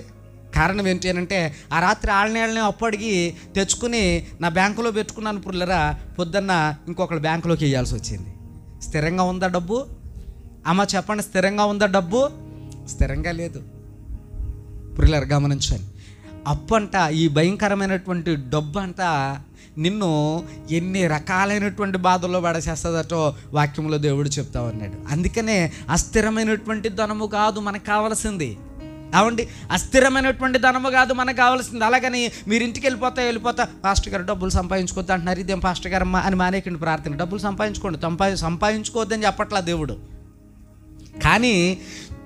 కారణం ఏంటి అని అంటే, ఆ రాత్రి ఆళ్ళని అప్పు అడిగి తెచ్చుకుని నా బ్యాంకులో పెట్టుకున్నాను. పుల్లరా, పొద్దున్న ఇంకొకళ్ళు బ్యాంకులోకి వేయాల్సి వచ్చింది. స్థిరంగా ఉందా డబ్బు? అమ్మ చెప్పండి, స్థిరంగా ఉందా డబ్బు? స్థిరంగా లేదు. ప్రియులారా గమనించండి, అప్పు అంట, ఈ భయంకరమైనటువంటి డబ్బు అంట నిన్ను ఎన్ని రకాలైనటువంటి బాధల్లో పడచేస్తుందటో వాక్యంలో దేవుడు చెప్తా ఉన్నాడు. అందుకనే అస్థిరమైనటువంటి ధనము కాదు మనకు కావాల్సింది. అవండి, అస్థిరమైనటువంటి ధనము కాదు మనకు కావాల్సింది. అలాగని మీరు ఇంటికి వెళ్ళిపోతా పాస్టర్ గారు డబ్బులు సంపాదించుకోవద్దు అంటున్నారు, ఇదేం పాస్టర్ గారు అని మానేకండి ప్రార్థన. డబ్బులు సంపాదించుకోండి, సంపాదించుకోవద్దని చెప్పట్లా దేవుడు. కానీ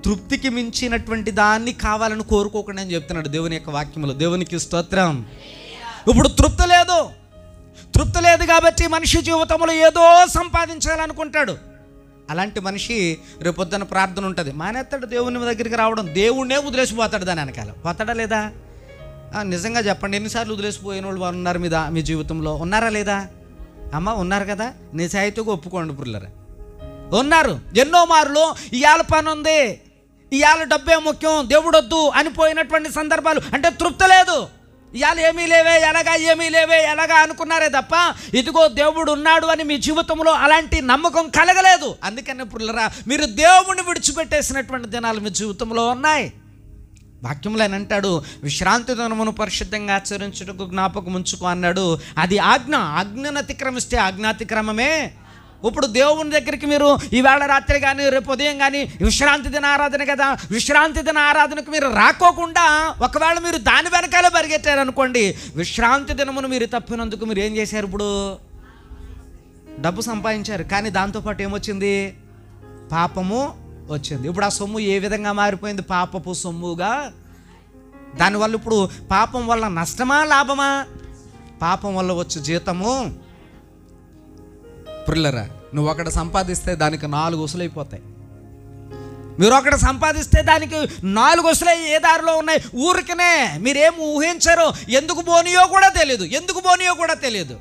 తృప్తికి మించినటువంటి దాన్ని కావాలని కోరుకోకండి అని చెప్తున్నాడు దేవుని యొక్క వాక్యములో. దేవునికి స్తోత్రం. ఇప్పుడు తృప్తి లేదు కాబట్టి మనిషి జీవితంలో ఏదో సంపాదించాలనుకుంటాడు. అలాంటి మనిషి రేపొద్దున ప్రార్థన ఉంటుంది, మానేస్తాడు దేవుని దగ్గరికి రావడం, దేవుణ్ణే వదిలేసిపోతాడు దాని వెనకాల. పోతాడా లేదా? నిజంగా చెప్పండి, ఎన్నిసార్లు వదిలేసిపోయిన వాళ్ళు ఉన్నారు మీ జీవితంలో? ఉన్నారా లేదా? అమ్మ ఉన్నారు కదా, నిజాయితీగా ఒప్పుకోండి పుల్లరా. ఉన్నారు. ఎన్నో మార్లు ఇవాళ పని ఉంది, ఇవాళ డబ్బే ముఖ్యం, దేవుడు వద్దు అనిపోయినటువంటి సందర్భాలు. అంటే తృప్తి లేదు, ఇవాళ ఏమీ లేవే ఎలాగా అనుకున్నారే తప్ప ఇదిగో దేవుడు ఉన్నాడు అని మీ జీవితంలో అలాంటి నమ్మకం కలగలేదు. అందుకనే పుల్లరా, మీరు దేవుణ్ణి విడిచిపెట్టేసినటువంటి దినాలు మీ జీవితంలో ఉన్నాయి. వాక్యంలో ఆయన అంటాడు, విశ్రాంతి దినమును పరిశుద్ధంగా ఆచరించుటకు జ్ఞాపకం ఉంచుకో అన్నాడు. అది ఆజ్ఞను అతిక్రమిస్తే ఆజ్ఞాతిక్రమమే. ఇప్పుడు దేవుని దగ్గరికి మీరు ఈవేళ రాత్రి కానీ రేపు ఉదయం కానీ విశ్రాంతి దిన ఆరాధన కదా, విశ్రాంతి దిన ఆరాధనకు మీరు రాకోకుండా ఒకవేళ మీరు దాని వెనకాలే పరిగెట్టారనుకోండి, విశ్రాంతి దినమును మీరు తప్పినందుకు మీరు ఏం చేశారు? ఇప్పుడు డబ్బు సంపాదించారు, కానీ దాంతోపాటు ఏమొచ్చింది? పాపము వచ్చింది. ఇప్పుడు ఆ సొమ్ము ఏ విధంగా మారిపోయింది? పాపపు సొమ్ముగా. దానివల్ల ఇప్పుడు పాపం వల్ల నష్టమా లాభమా? పాపం వల్ల వచ్చే జీతము. ప్రిల్లరా, నువ్వు ఒకటి సంపాదిస్తే దానికి 4 ఉసులైపోతాయి. మీరు ఒకటి సంపాదిస్తే దానికి 4 ఉసులై ఏ దారిలో ఉన్నాయి ఊరికనే. మీరేం ఊహించరు, ఎందుకు పోనీయో కూడా తెలియదు.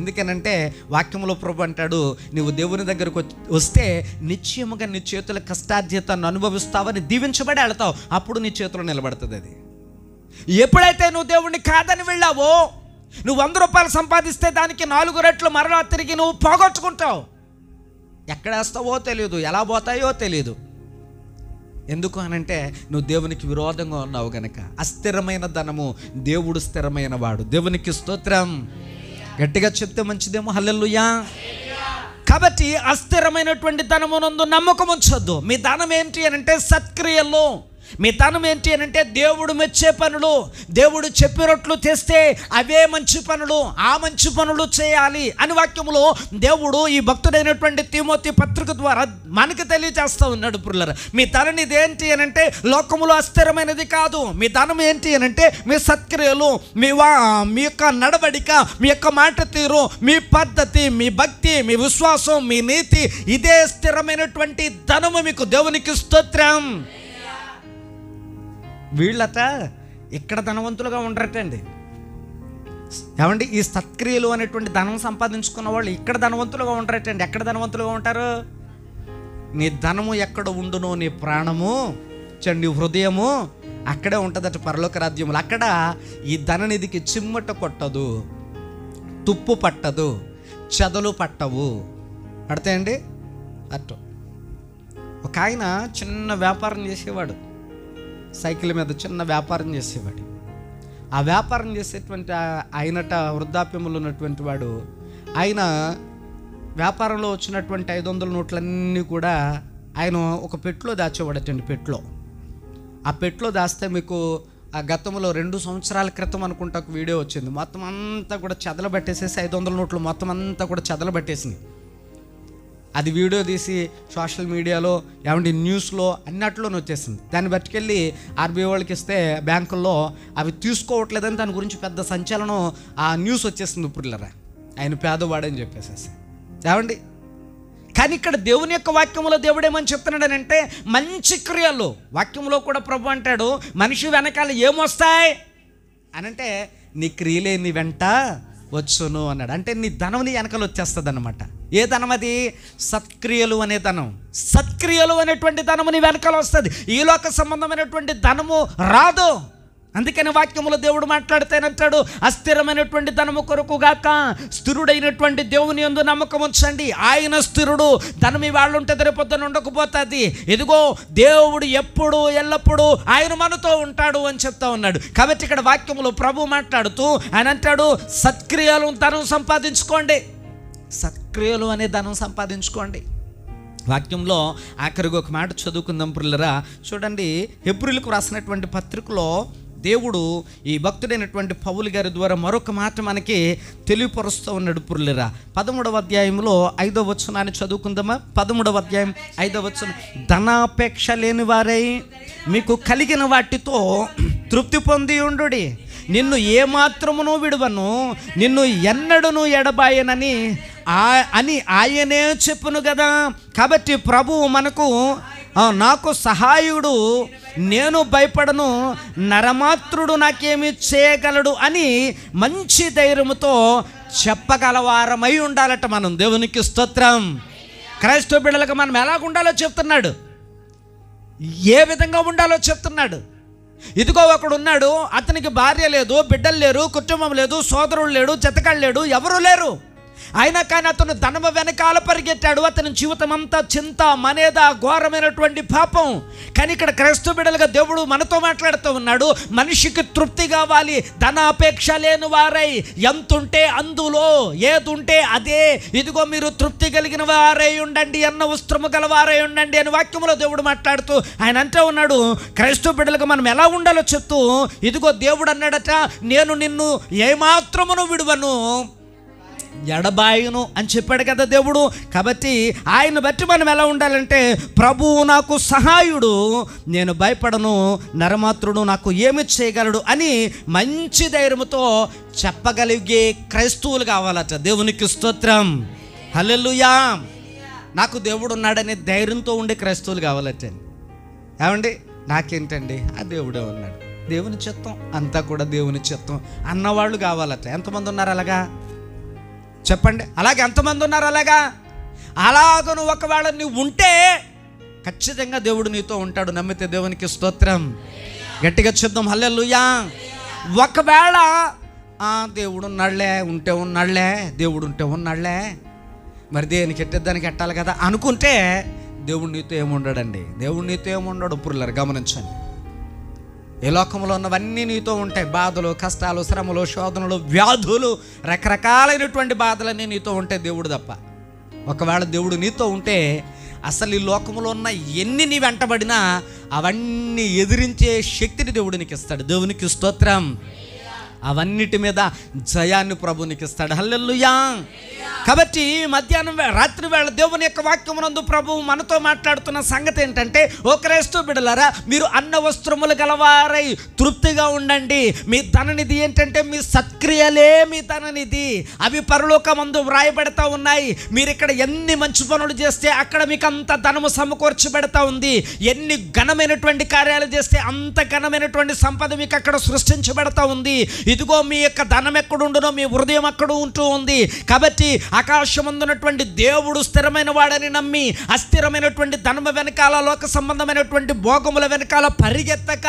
ఎందుకనంటే వాక్యంలో ప్రభు అంటాడు, నువ్వు దేవుని దగ్గరకు వస్తే నిశ్చయముగా నీ చేతుల కష్టార్జితాన్ని అనుభవిస్తావని దీవించబడి వెళ్తావు. అప్పుడు నీ చేతిలో నిలబడుతుంది అది. ఎప్పుడైతే నువ్వు దేవుణ్ణి కాదని వెళ్ళావో, నువ్వు 100 రూపాయలు సంపాదిస్తే దానికి 4 రెట్లు మరలా తిరిగి నువ్వు పోగొట్టుకుంటావు. ఎక్కడేస్తావో తెలియదు, ఎలా పోతాయో తెలియదు. ఎందుకు అనంటే నువ్వు దేవునికి విరోధంగా ఉన్నావు గనక. అస్థిరమైన ధనము, దేవుడు స్థిరమైన వాడు. దేవునికి స్తోత్రం. గట్టిగా చెప్తే మంచిదేమో. హల్లెలూయా. కాబట్టి అస్థిరమైనటువంటి ధనమునందు నమ్మకం ఉంచొద్దు. మీ ధనం ఏంటి అని అంటే సత్క్రియలు. మీ ధనం ఏంటి అని అంటే దేవుడు మెచ్చే పనులు. దేవుడు చెప్పినట్లు చేస్తే అవే మంచి పనులు, ఆ మంచి పనులు చేయాలి అని వాక్యములో దేవుడు ఈ భక్తుడైనటువంటి తిమోతి పత్రిక ద్వారా మనకు తెలియజేస్తూ ఉన్నాడు. పుల్లరా, మీ ధనం ఇదేంటి అని అంటే లోకములో అస్థిరమైనది కాదు. మీ ధనం ఏంటి అని అంటే మీ సత్క్రియలు, మీ యొక్క నడవడిక, మీ యొక్క మాట తీరు, మీ పద్ధతి, మీ భక్తి, మీ విశ్వాసం, మీ నీతి, ఇదే స్థిరమైనటువంటి ధనము మీకు. దేవునికి స్తోత్రం. వీళ్ళట ఇక్కడ ధనవంతులుగా ఉండరటండి. ఏమండి, ఈ సత్క్రియలు అనేటువంటి ధనం సంపాదించుకున్న వాళ్ళు ఇక్కడ ధనవంతులుగా ఉండరటండి. ఎక్కడ ధనవంతులుగా ఉంటారు? నీ ధనము ఎక్కడ ఉండునో నీ ప్రాణము, నీ హృదయము అక్కడే ఉంటుందట పరలోక రాజ్యములు. అక్కడ ఈ ధననిధికి చిమ్మట కొట్టదు, తుప్పు పట్టదు, చెదలు పట్టవు. పడతాయండి అటు. ఒక ఆయన చిన్న వ్యాపారం చేసేవాడు, సైకిల్ మీద చిన్న వ్యాపారం చేసేవాడు. ఆ వ్యాపారం చేసేటువంటి ఆయనట వృద్ధాప్యములు ఉన్నటువంటి వాడు. ఆయన వ్యాపారంలో వచ్చినటువంటి 500 నోట్లన్నీ కూడా ఆయన ఒక పెట్టులో దాచేవాడటండి. ఆ పెట్టులో దాస్తే మీకు ఆ గతంలో 2 సంవత్సరాల క్రితం అనుకుంటా ఒక వీడియో వచ్చింది. మొత్తం అంతా కూడా చెదలబట్టేసేసి 500 నోట్లు మొత్తం అంతా కూడా చెదలబట్టేసింది. అది వీడియో తీసి సోషల్ మీడియాలో ఏమంటే న్యూస్లో అన్నట్లోనే వచ్చేసింది. దాన్ని బట్టుకెళ్ళి ఆర్బీఐ వాళ్ళకి ఇస్తే బ్యాంకుల్లో అవి తీసుకోవట్లేదని దాని గురించి పెద్ద సంచలనం ఆ న్యూస్ వచ్చేసింది. పుల్లరా, ఆయన పేదవాడని చెప్పేసేసి. ఏమండి, కానీ ఇక్కడ దేవుని యొక్క వాక్యంలో దేవుడు ఏమని చెప్తున్నాడు అంటే మంచి క్రియలు. వాక్యంలో కూడా ప్రభు అంటాడు, మనిషి వెనకాల ఏమొస్తాయి అని అంటే నీ క్రియలే నీ వెంట వచ్చును అన్నాడు. అంటే నీ ధనం నీ వెనకాల వచ్చేస్తుంది అన్నమాట. ఏ ధనం అది? సత్క్రియలు అనే ధనం. సత్క్రియలు అనేటువంటి ధనము నీ వెనకాల వస్తుంది. ఈ లోక సంబంధమైనటువంటి ధనము రాదు. అందుకని వాక్యములో దేవుడు మాట్లాడితేనంటాడు, అస్థిరమైనటువంటి ధనము కొరకు గాక స్థిరుడైనటువంటి దేవుని యందు నమ్మకం ఉంచండి. ఆయన స్థిరుడు. ధనం ఇవాళ ఉంటే రేపొద్దున ఉండకపోతుంది. ఇదిగో దేవుడు ఎప్పుడు ఎల్లప్పుడూ ఆయన మనతో ఉంటాడు అని చెప్తా ఉన్నాడు. కాబట్టి ఇక్కడ వాక్యములో ప్రభు మాట్లాడుతూ ఆయన అంటాడు, సత్క్రియలు ధనం సంపాదించుకోండి. సత్క్రియలు అనే ధనం సంపాదించుకోండి. వాక్యంలో ఆఖరికి ఒక మాట చదువుకుందాం ప్రియులారా. చూడండి, హెబ్రీయులకు రాసినటువంటి పత్రికలో దేవుడు ఈ భక్తుడైనటువంటి పౌలు గారి ద్వారా మరొక మాట మనకి తెలియపరుస్తూ ఉన్నాడు ప్రియులారా. 13వ అధ్యాయంలో 5వ వచనాన్ని చదువుకుందామా? 13వ అధ్యాయం 5వ వచనం, ధనాపేక్ష లేని వారై మీకు కలిగిన వాటితో తృప్తి పొంది ఉండుడి. నిన్ను ఏమాత్రమును విడువను, నిన్ను ఎన్నడను ఎడబాయనని అని ఆయనే చెప్పును కదా. కాబట్టి ప్రభువు మనకు, నాకు సహాయుడు, నేను భయపడను, నరమాత్రుడు నాకేమి చేయగలడు అని మంచి ధైర్యముతో చెప్పగలవారమై ఉండాలట మనం. దేవునికి స్తోత్రం. క్రైస్తవ బిడ్డలకు మనం ఎలాగ ఉండాలో చెప్తున్నాడు, ఏ విధంగా ఉండాలో చెప్తున్నాడు. ఇదిగో ఒకడు ఉన్నాడు, అతనికి భార్య లేదు, బిడ్డలు లేరు, కుటుంబం లేదు, సోదరుడు లేడు, జతకాళ్ళు లేడు, ఎవరు లేరు. అయినా కానీ అతను ధనము వెనకాల పరిగెత్తాడు. అతని జీవితం అంతా చింత, మనేద, ఘోరమైనటువంటి పాపం. కానీ ఇక్కడ క్రైస్తవ బిడ్డలుగా దేవుడు మనతో మాట్లాడుతూ ఉన్నాడు, మనిషికి తృప్తి కావాలి. ధన అపేక్ష లేని వారై, ఎంతుంటే అందులో, ఏదుంటే అదే, ఇదిగో మీరు తృప్తి కలిగిన వారై ఉండండి, అన్న వస్త్రము గలవారై ఉండండి అని వాక్యములో దేవుడు మాట్లాడుతూ ఆయన అంటూ ఉన్నాడు. క్రైస్తవ బిడ్డలుగా మనం ఎలా ఉండాలో చెప్తూ, ఇదిగో దేవుడు అన్నాడట, నేను నిన్ను ఏమాత్రమును విడువను, ఎడబాయును అని చెప్పాడు కదా దేవుడు. కాబట్టి ఆయన బట్టి మనం ఎలా ఉండాలంటే, ప్రభువు నాకు సహాయుడు, నేను భయపడను, నరమాత్రుడు నాకు ఏమి చేయగలడు అని మంచి ధైర్యంతో చెప్పగలిగే క్రైస్తవులు కావాలట. దేవునికి స్తోత్రం. హల్లెలూయా. నాకు దేవుడు ఉన్నాడనే ధైర్యంతో ఉండే క్రైస్తవులు కావాలట. ఏమండి, నాకేంటండి, ఆ దేవుడే ఉన్నాడు, దేవుని చిత్తం అంతా కూడా దేవుని చిత్తం అన్నవాళ్ళు కావాలట. ఎంతమంది ఉన్నారు అలాగా? చెప్పండి. అలాగే ఎంతమంది ఉన్నారు అలాగా? అలాగను ఒకవేళ నువ్వు ఉంటే ఖచ్చితంగా దేవుడు నీతో ఉంటాడు. నమ్మితే దేవునికి స్తోత్రం. గట్టిగా చెప్దాం హల్లెలూయా. ఒకవేళ దేవుడు ఉన్నాడులే, ఉంటే ఉన్నాడులే, దేవుడు ఉంటే ఉన్నాడులే, మరి దేనికి ఎట్టేదానికి ఎట్టాలి కదా అనుకుంటే దేవుడు నీతో ఏముండడండి. దేవుడు నీతో ఏముండడు. పురులారు గమనించండి, ఈ లోకంలో ఉన్నవన్నీ నీతో ఉంటాయి. బాధలు, కష్టాలు, శ్రమలు, శోధనలు, వ్యాధులు, రకరకాలైనటువంటి బాధలన్నీ నీతో ఉంటాయి, దేవుడు తప్ప. ఒకవేళ దేవుడు నీతో ఉంటే అసలు ఈ లోకంలో ఉన్న ఎన్ని నీ వెంటబడినా అవన్నీ ఎదిరించే శక్తిని దేవుడు నీకు ఇస్తాడు. దేవునికి స్తోత్రం. అవన్నిటి మీద జయాన్ని ప్రభు నీకు ఇస్తాడు. హల్లెలూయా. కాబట్టి మధ్యాహ్నం రాత్రి వేళ దేవుని యొక్క వాక్యమునందు ప్రభువు మనతో మాట్లాడుతున్న సంగతి ఏంటంటే, ఓ క్రైస్తవ బిడ్డలారా, మీరు అన్న వస్త్రములు గలవారై తృప్తిగా ఉండండి. మీ ధననిధి ఏంటంటే మీ సత్క్రియలే మీ ధననిధి. అవి పరలోకమందు వ్రాయబడతా ఉన్నాయి. మీరు ఇక్కడ ఎన్ని మంచి పనులు చేస్తే అక్కడ మీకు అంత ధనము సమకూర్చబడతా ఉంది. ఎన్ని ఘనమైనటువంటి కార్యాలు చేస్తే అంత ఘనమైనటువంటి సంపద మీకు అక్కడ సృష్టించబడతా ఉంది. ఇదిగో మీ యొక్క ధనం ఎక్కడుండునో మీ హృదయం అక్కడ ఉంటూ ఉంది. కాబట్టి ఆకాశమందున్నటువంటి దేవుడు స్థిరమైన వాడని నమ్మి అస్థిరమైనటువంటి ధనము వెనకాల, లోక సంబంధమైనటువంటి భోగముల వెనకాల పరిగెత్తక,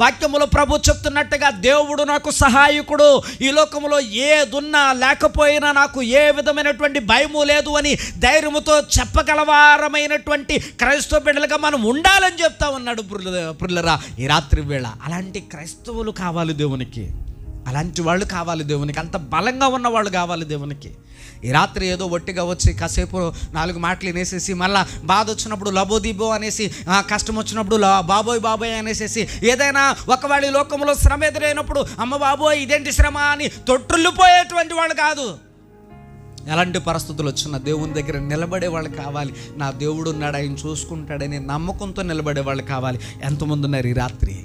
వాక్యములో ప్రభు చెప్తున్నట్టుగా దేవుడు నాకు సహాయకుడు, ఈ లోకములో ఏదున్నా లేకపోయినా నాకు ఏ విధమైనటువంటి భయము లేదు అని ధైర్యముతో చెప్పగలవారమైనటువంటి క్రైస్తవ బిడ్డలుగా మనం ఉండాలని చెప్తా ఉన్నాడు ప్రియులారా ఈ రాత్రి వేళ. అలాంటి క్రైస్తవులు కావాలి దేవునికి, అలాంటి వాళ్ళు కావాలి దేవునికి, అంత బలంగా ఉన్న వాళ్ళు కావాలి దేవునికి. ఈ రాత్రి ఏదో ఒట్టిగా వచ్చి కాసేపు 4 మాటలు వినేసేసి మళ్ళీ బాధ వచ్చినప్పుడు లబోదీబో అనేసి, కష్టం వచ్చినప్పుడు బాబోయ్ బాబోయ్ అనేసేసి, ఏదైనా ఒకవేళ ఈ లోకంలో శ్రమ ఎదురైనప్పుడు అమ్మ బాబోయ్ ఇదేంటి శ్రమ అని తొట్రుల్లిపోయేటువంటి వాళ్ళు కాదు. ఎలాంటి పరిస్థితులు వచ్చినా దేవుని దగ్గర నిలబడే వాళ్ళు కావాలి. నా దేవుడు ఉన్నాడు, ఆయన చూసుకుంటాడని నమ్మకంతో నిలబడే వాళ్ళు కావాలి. ఎంతమంది ఉన్నారు ఈ రాత్రి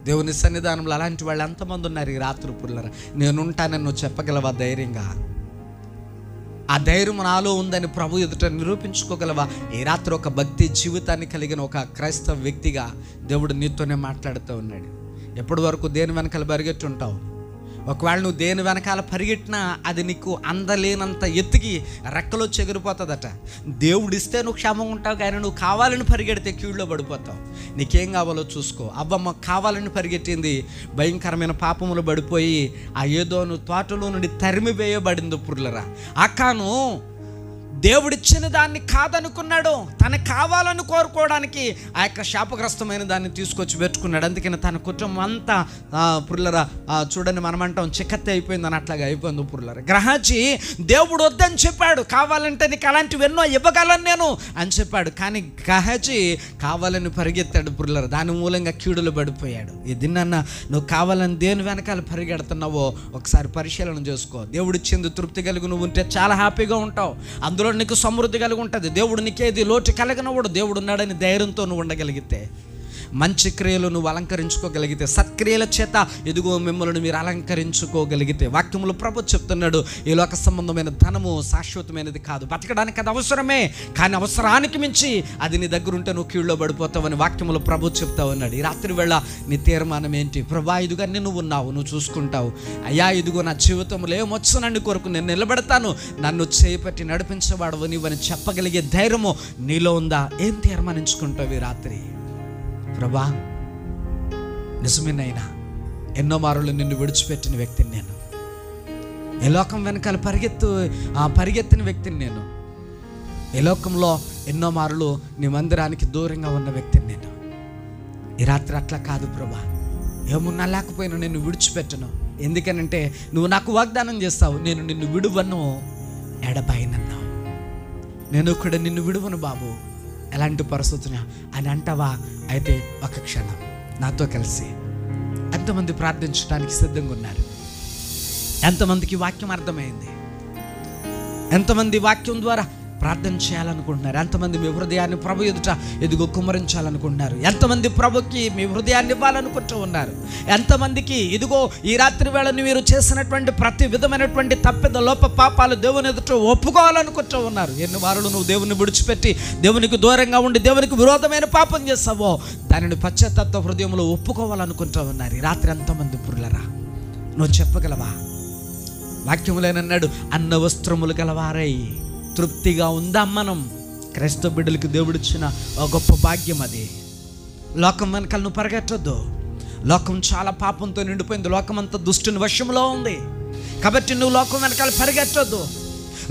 దేవుని సన్నిధానంలో? అలాంటి వాళ్ళు ఎంతమంది ఉన్నారు ఈ రాత్రి పుల్లరా? నేనుంటానని నువ్వు చెప్పగలవా ధైర్యంగా? ఆ ధైర్యం నాలో ఉందని ప్రభు ఎదుట నిరూపించుకోగలవా? ఈ రాత్రి ఒక భక్తి జీవితాన్ని కలిగిన ఒక క్రైస్తవ వ్యక్తిగా దేవుడు నీతోనే మాట్లాడుతూ ఉన్నాడు. ఎప్పటి వరకు దేని వెనకాల పరిగెట్టుంటావు? ఒకవేళ నువ్వు దేని వెనకాల పరిగెట్టినా అది నీకు అందలేనంత ఎత్తుకి రెక్కలో చెగిరిపోతుందట. దేవుడిస్తే నువ్వు క్షేమంగా ఉంటావు, కానీ నువ్వు కావాలని పరిగెడితే కీళ్ళలో పడిపోతావు. నీకేం కావాలో చూసుకో. అవ్వమ్మ కావాలని పరిగెట్టింది, భయంకరమైన పాపములు పడిపోయి ఆ ఏదోను తోటలో నుండి తరిమి వేయబడింది. పుర్లరా, అకాను దేవుడిచ్చిన దాన్ని కాదనుకున్నాడు, తనకు కావాలని కోరుకోవడానికి ఆ యొక్క శాపగ్రస్తమైన దాన్ని తీసుకొచ్చి పెట్టుకున్నాడు. అందుకని తన కుటుంబం అంతా పుర్లరా చూడండి, మనమంటాం చిక్కత్తి అయిపోయిందని అట్లాగా అయిపోయింది. పుర్లరా, గ్రహాజీ దేవుడు వద్దని చెప్పాడు, కావాలంటే నీకు అలాంటివి ఎన్నో ఇవ్వగలను నేను అని చెప్పాడు. కానీ గహాజీ కావాలని పరిగెత్తాడు. పుర్లరా, దాని మూలంగా కీడులు పడిపోయాడు. ఇదిన్న నువ్వు కావాలని దేని వెనకాల పరిగెడుతున్నావో ఒకసారి పరిశీలన చేసుకో. దేవుడిచ్చింది తృప్తి కలిగి నువ్వు ఉంటే చాలా హ్యాపీగా ఉంటావు, అందులో నీకు సమృద్ధి కలిగి ఉంటుంది. దేవుడు నీకేది లోటు కలిగినవాడు, దేవుడు ఉన్నాడని ధైర్యంతో నువ్వు ఉండగలిగితే, మంచి క్రియలు నువ్వు అలంకరించుకోగలిగితే, సత్క్రియల చేత ఎదుగో మిమ్మల్ని మీరు అలంకరించుకోగలిగితే, వాక్యములు ప్రభు చెప్తున్నాడు, ఈ లోక సంబంధమైన ధనము శాశ్వతమైనది కాదు, బతకడానికి అది అవసరమే, కానీ అవసరానికి మించి అది నీ దగ్గర ఉంటే నువ్వు కీళ్ళలో పడిపోతావని వాక్యములు ప్రభు చెప్తా ఉన్నాడు. ఈ రాత్రి వేళ నీ తీర్మానం ఏంటి? ప్రభా, ఇదిగా నువ్వు ఉన్నావు, నువ్వు చూసుకుంటావు. అయ్యా, ఇదిగో నా జీవితంలో ఏమొచ్చునని కొరకు నేను నిలబెడతాను, నన్ను చేపట్టి నడిపించేవాడు నీవని చెప్పగలిగే ధైర్యము నీలో ఉందా? ఏం తీర్మానించుకుంటావు ఈ రాత్రి? ప్రభా, నిజమేనైనా ఎన్నో మారులు నిన్ను విడిచిపెట్టిన వ్యక్తిని నేను, ఏ లోకం వెనకాల పరిగెత్తిన వ్యక్తిని నేను, ఏ లోకంలో ఎన్నో మారులు నీ మందిరానికి దూరంగా ఉన్న వ్యక్తిని నేను. ఈ రాత్రి అట్లా కాదు ప్రభా, ఏమున్నా లేకపోయినా నిన్ను విడిచిపెట్టను. ఎందుకనంటే నువ్వు నాకు వాగ్దానం చేస్తావు, నేను నిన్ను విడువను, ఎడబాయినన్నావు. నేను కూడా నిన్ను విడువను బాబు, ఎలాంటి పరిస్థితున్నా అని అంటావా? అయితే ఒక క్షణం నాతో కలిసి ఎంతమంది ప్రార్థించడానికి సిద్ధంగా ఉన్నారు? ఎంతమందికి వాక్యం అర్థమైంది? ఎంతమంది వాక్యం ద్వారా ప్రార్థన చేయాలనుకుంటున్నారు? ఎంతమంది మీ హృదయాన్ని ప్రభు ఎదుట ఎదుగు కుమ్మరించాలనుకుంటున్నారు? ఎంతమంది ప్రభుకి మీ హృదయాన్ని ఇవ్వాలనుకుంటూ ఉన్నారు? ఎంతమందికి ఇదిగో ఈ రాత్రి వేళను మీరు చేసినటువంటి ప్రతి విధమైనటువంటి తప్పిద లోప పాపాలు దేవుని ఎదుట ఒప్పుకోవాలనుకుంటూ ఉన్నారు? ఎన్ని వారులు నువ్వు దేవుని విడిచిపెట్టి దేవునికి దూరంగా ఉండి దేవునికి విరోధమైన పాపం చేస్తావో దానిని పశ్చాత్తాప హృదయంలో ఒప్పుకోవాలనుకుంటూ ఉన్నారు. ఈ రాత్రి ఎంతమంది పురులరా, నువ్వు చెప్పగలవా? వాక్యములేనన్నాడు, అన్న వస్త్రములు గలవారై తృప్తిగా ఉందాం. మనం క్రైస్తవ బిడ్డలకు దేవుడిచ్చిన ఒక గొప్ప భాగ్యం అది. లోకం వెనకాల నువ్వు పరిగెట్టొద్దు. లోకం చాలా పాపంతో నిండిపోయింది, లోకం అంతా దుష్టుని వశంలో ఉంది. కాబట్టి నువ్వు లోకం వెనకాల పరిగెట్టొద్దు.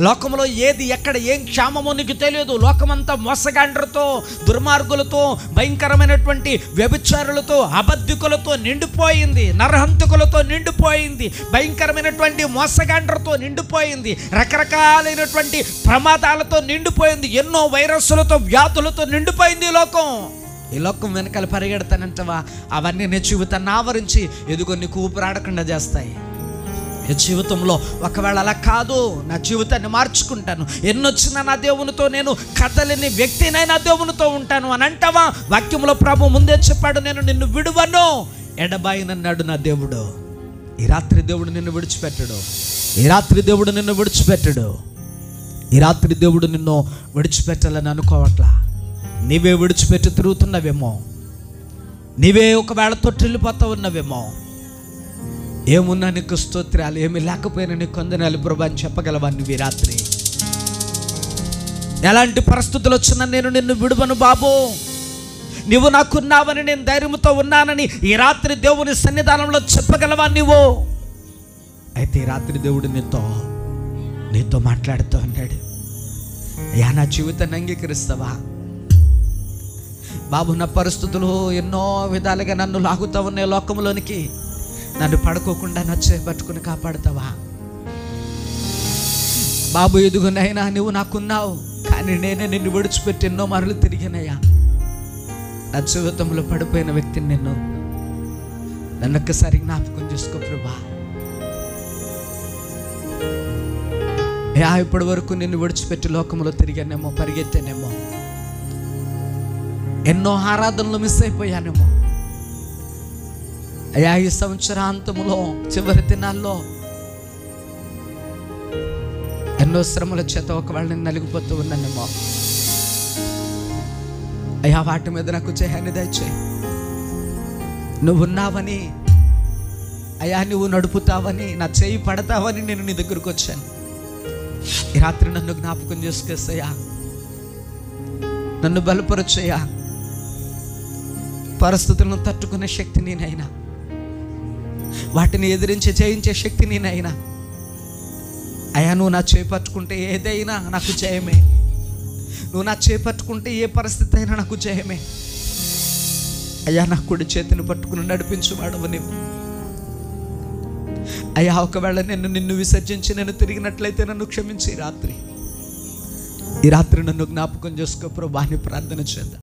లోకంలో ఏది ఎక్కడ ఏం క్షామమో నీకు తెలియదు. లోకమంతా మోసగాండ్రతో, దుర్మార్గులతో, భయంకరమైనటువంటి వ్యభిచారులతో, అబద్ధికులతో నిండిపోయింది, నరహంతకులతో నిండిపోయింది, భయంకరమైనటువంటి మోసగాండ్రతో నిండిపోయింది, రకరకాలైనటువంటి ప్రమాదాలతో నిండిపోయింది, ఎన్నో వైరస్సులతో, వ్యాధులతో నిండిపోయింది ఈ లోకం. ఈ లోకం వెనకాల పరిగెడతానంటవా? అవన్నీ నీ జీవితాన్ని ఆవరించి ఎదుగు నీకు ఊపిరాడకుండా చేస్తాయి. ఈ జీవితంలో ఒకవేళ అలా కాదు, నా జీవితాన్ని మార్చుకుంటాను, ఎన్నొచ్చినా నా దేవునితో నేను కదలని వ్యక్తినై నా దేవునితో ఉంటాను అని అంటావా? వాక్యంలో ప్రభు ముందే చెప్పాడు, నేను నిన్ను విడువను, ఎడబాయినన్నాడు నా దేవుడు. ఈ రాత్రి దేవుడు నిన్ను విడిచిపెట్టడు. ఈ రాత్రి దేవుడు నిన్ను విడిచిపెట్టడు. ఈ రాత్రి దేవుడు నిన్ను విడిచిపెట్టాలని అనుకోవట్లా. నీవే విడిచిపెట్టి తిరుగుతున్నవేమో, నీవే ఒకవేళ తొట్టిల్లిపోతా ఉన్నవేమో. ఏమున్నా నీకు స్తోత్రాలు, ఏమి లేకపోయినా నీకు వందనాలు ప్రభు అని చెప్పగలవా నువ్వు ఈ రాత్రి? ఎలాంటి పరిస్థితులు వచ్చినా నేను నిన్ను విడువను బాబు, నువ్వు నాకున్నావని, నేను ధైర్యంతో ఉన్నానని ఈ రాత్రి దేవుని సన్నిధానంలో చెప్పగలవా నువ్వు? అయితే ఈ రాత్రి దేవుడు నీతో మాట్లాడుతూ ఉన్నాడు. అయ్యా, నా జీవితాన్ని అంగీకరిస్తావా బాబు? నా పరిస్థితులు ఎన్నో విధాలుగా నన్ను లాగుతూ ఉన్నాయి లోకంలోనికి, నన్ను పడుకోకుండా పట్టుకుని కాపాడుతావా బాబు? ఎదుగునైనా నువ్వు నాకున్నావు, కానీ నేనే నిన్ను విడిచిపెట్టి ఎన్నో మరలు తిరిగినయ్యా. నా జీవితంలో పడిపోయిన వ్యక్తిని నన్ను ఒక్కసారి జ్ఞాపకం చేసుకో ప్రభా. ఇప్పటి వరకు నిన్ను విడిచిపెట్టి లోకంలో తిరిగానేమో, పరిగెత్తానేమో, ఎన్నో ఆరాధనలు మిస్ అయిపోయానేమో. అయ్యా, ఈ సంవత్సరాంతములో చివరి దినాల్లో ఎన్నో శ్రమల చేత ఒకవేళ నేను నలిగిపోతూ ఉన్నానేమో. అయ్యా, వాటి మీద నాకు జయాన్ని దయచేయి. నువ్వున్నావని అయ్యా నువ్వు నడుపుతావని, నా చేయి పడతావని నేను నీ దగ్గరకు వచ్చాను. ఈ రాత్రి నన్ను జ్ఞాపకం చేసుకొస్తాయా, నన్ను బలపరచయ్యా. పరిస్థితులను తట్టుకునే శక్తి నేనైనా, వాటిని ఎదిరించి జయించే శక్తి నేనైనా. అయ్యా నువ్వు నా చేపట్టుకుంటే ఏదైనా నాకు జయమే. నువ్వు నా చేపట్టుకుంటే ఏ పరిస్థితి అయినా నాకు జయమే. అయ్యా నా కుడి చేతిని పట్టుకుని నడిపించువాడవు నీవు. అయ్యా ఒకవేళ నేను నిన్ను విసర్జించి నేను తిరిగినట్లయితే నన్ను క్షమించి ఈ రాత్రి నన్ను జ్ఞాపకం చేసుకో ప్రభువా అని ప్రార్థన చేద్దాం.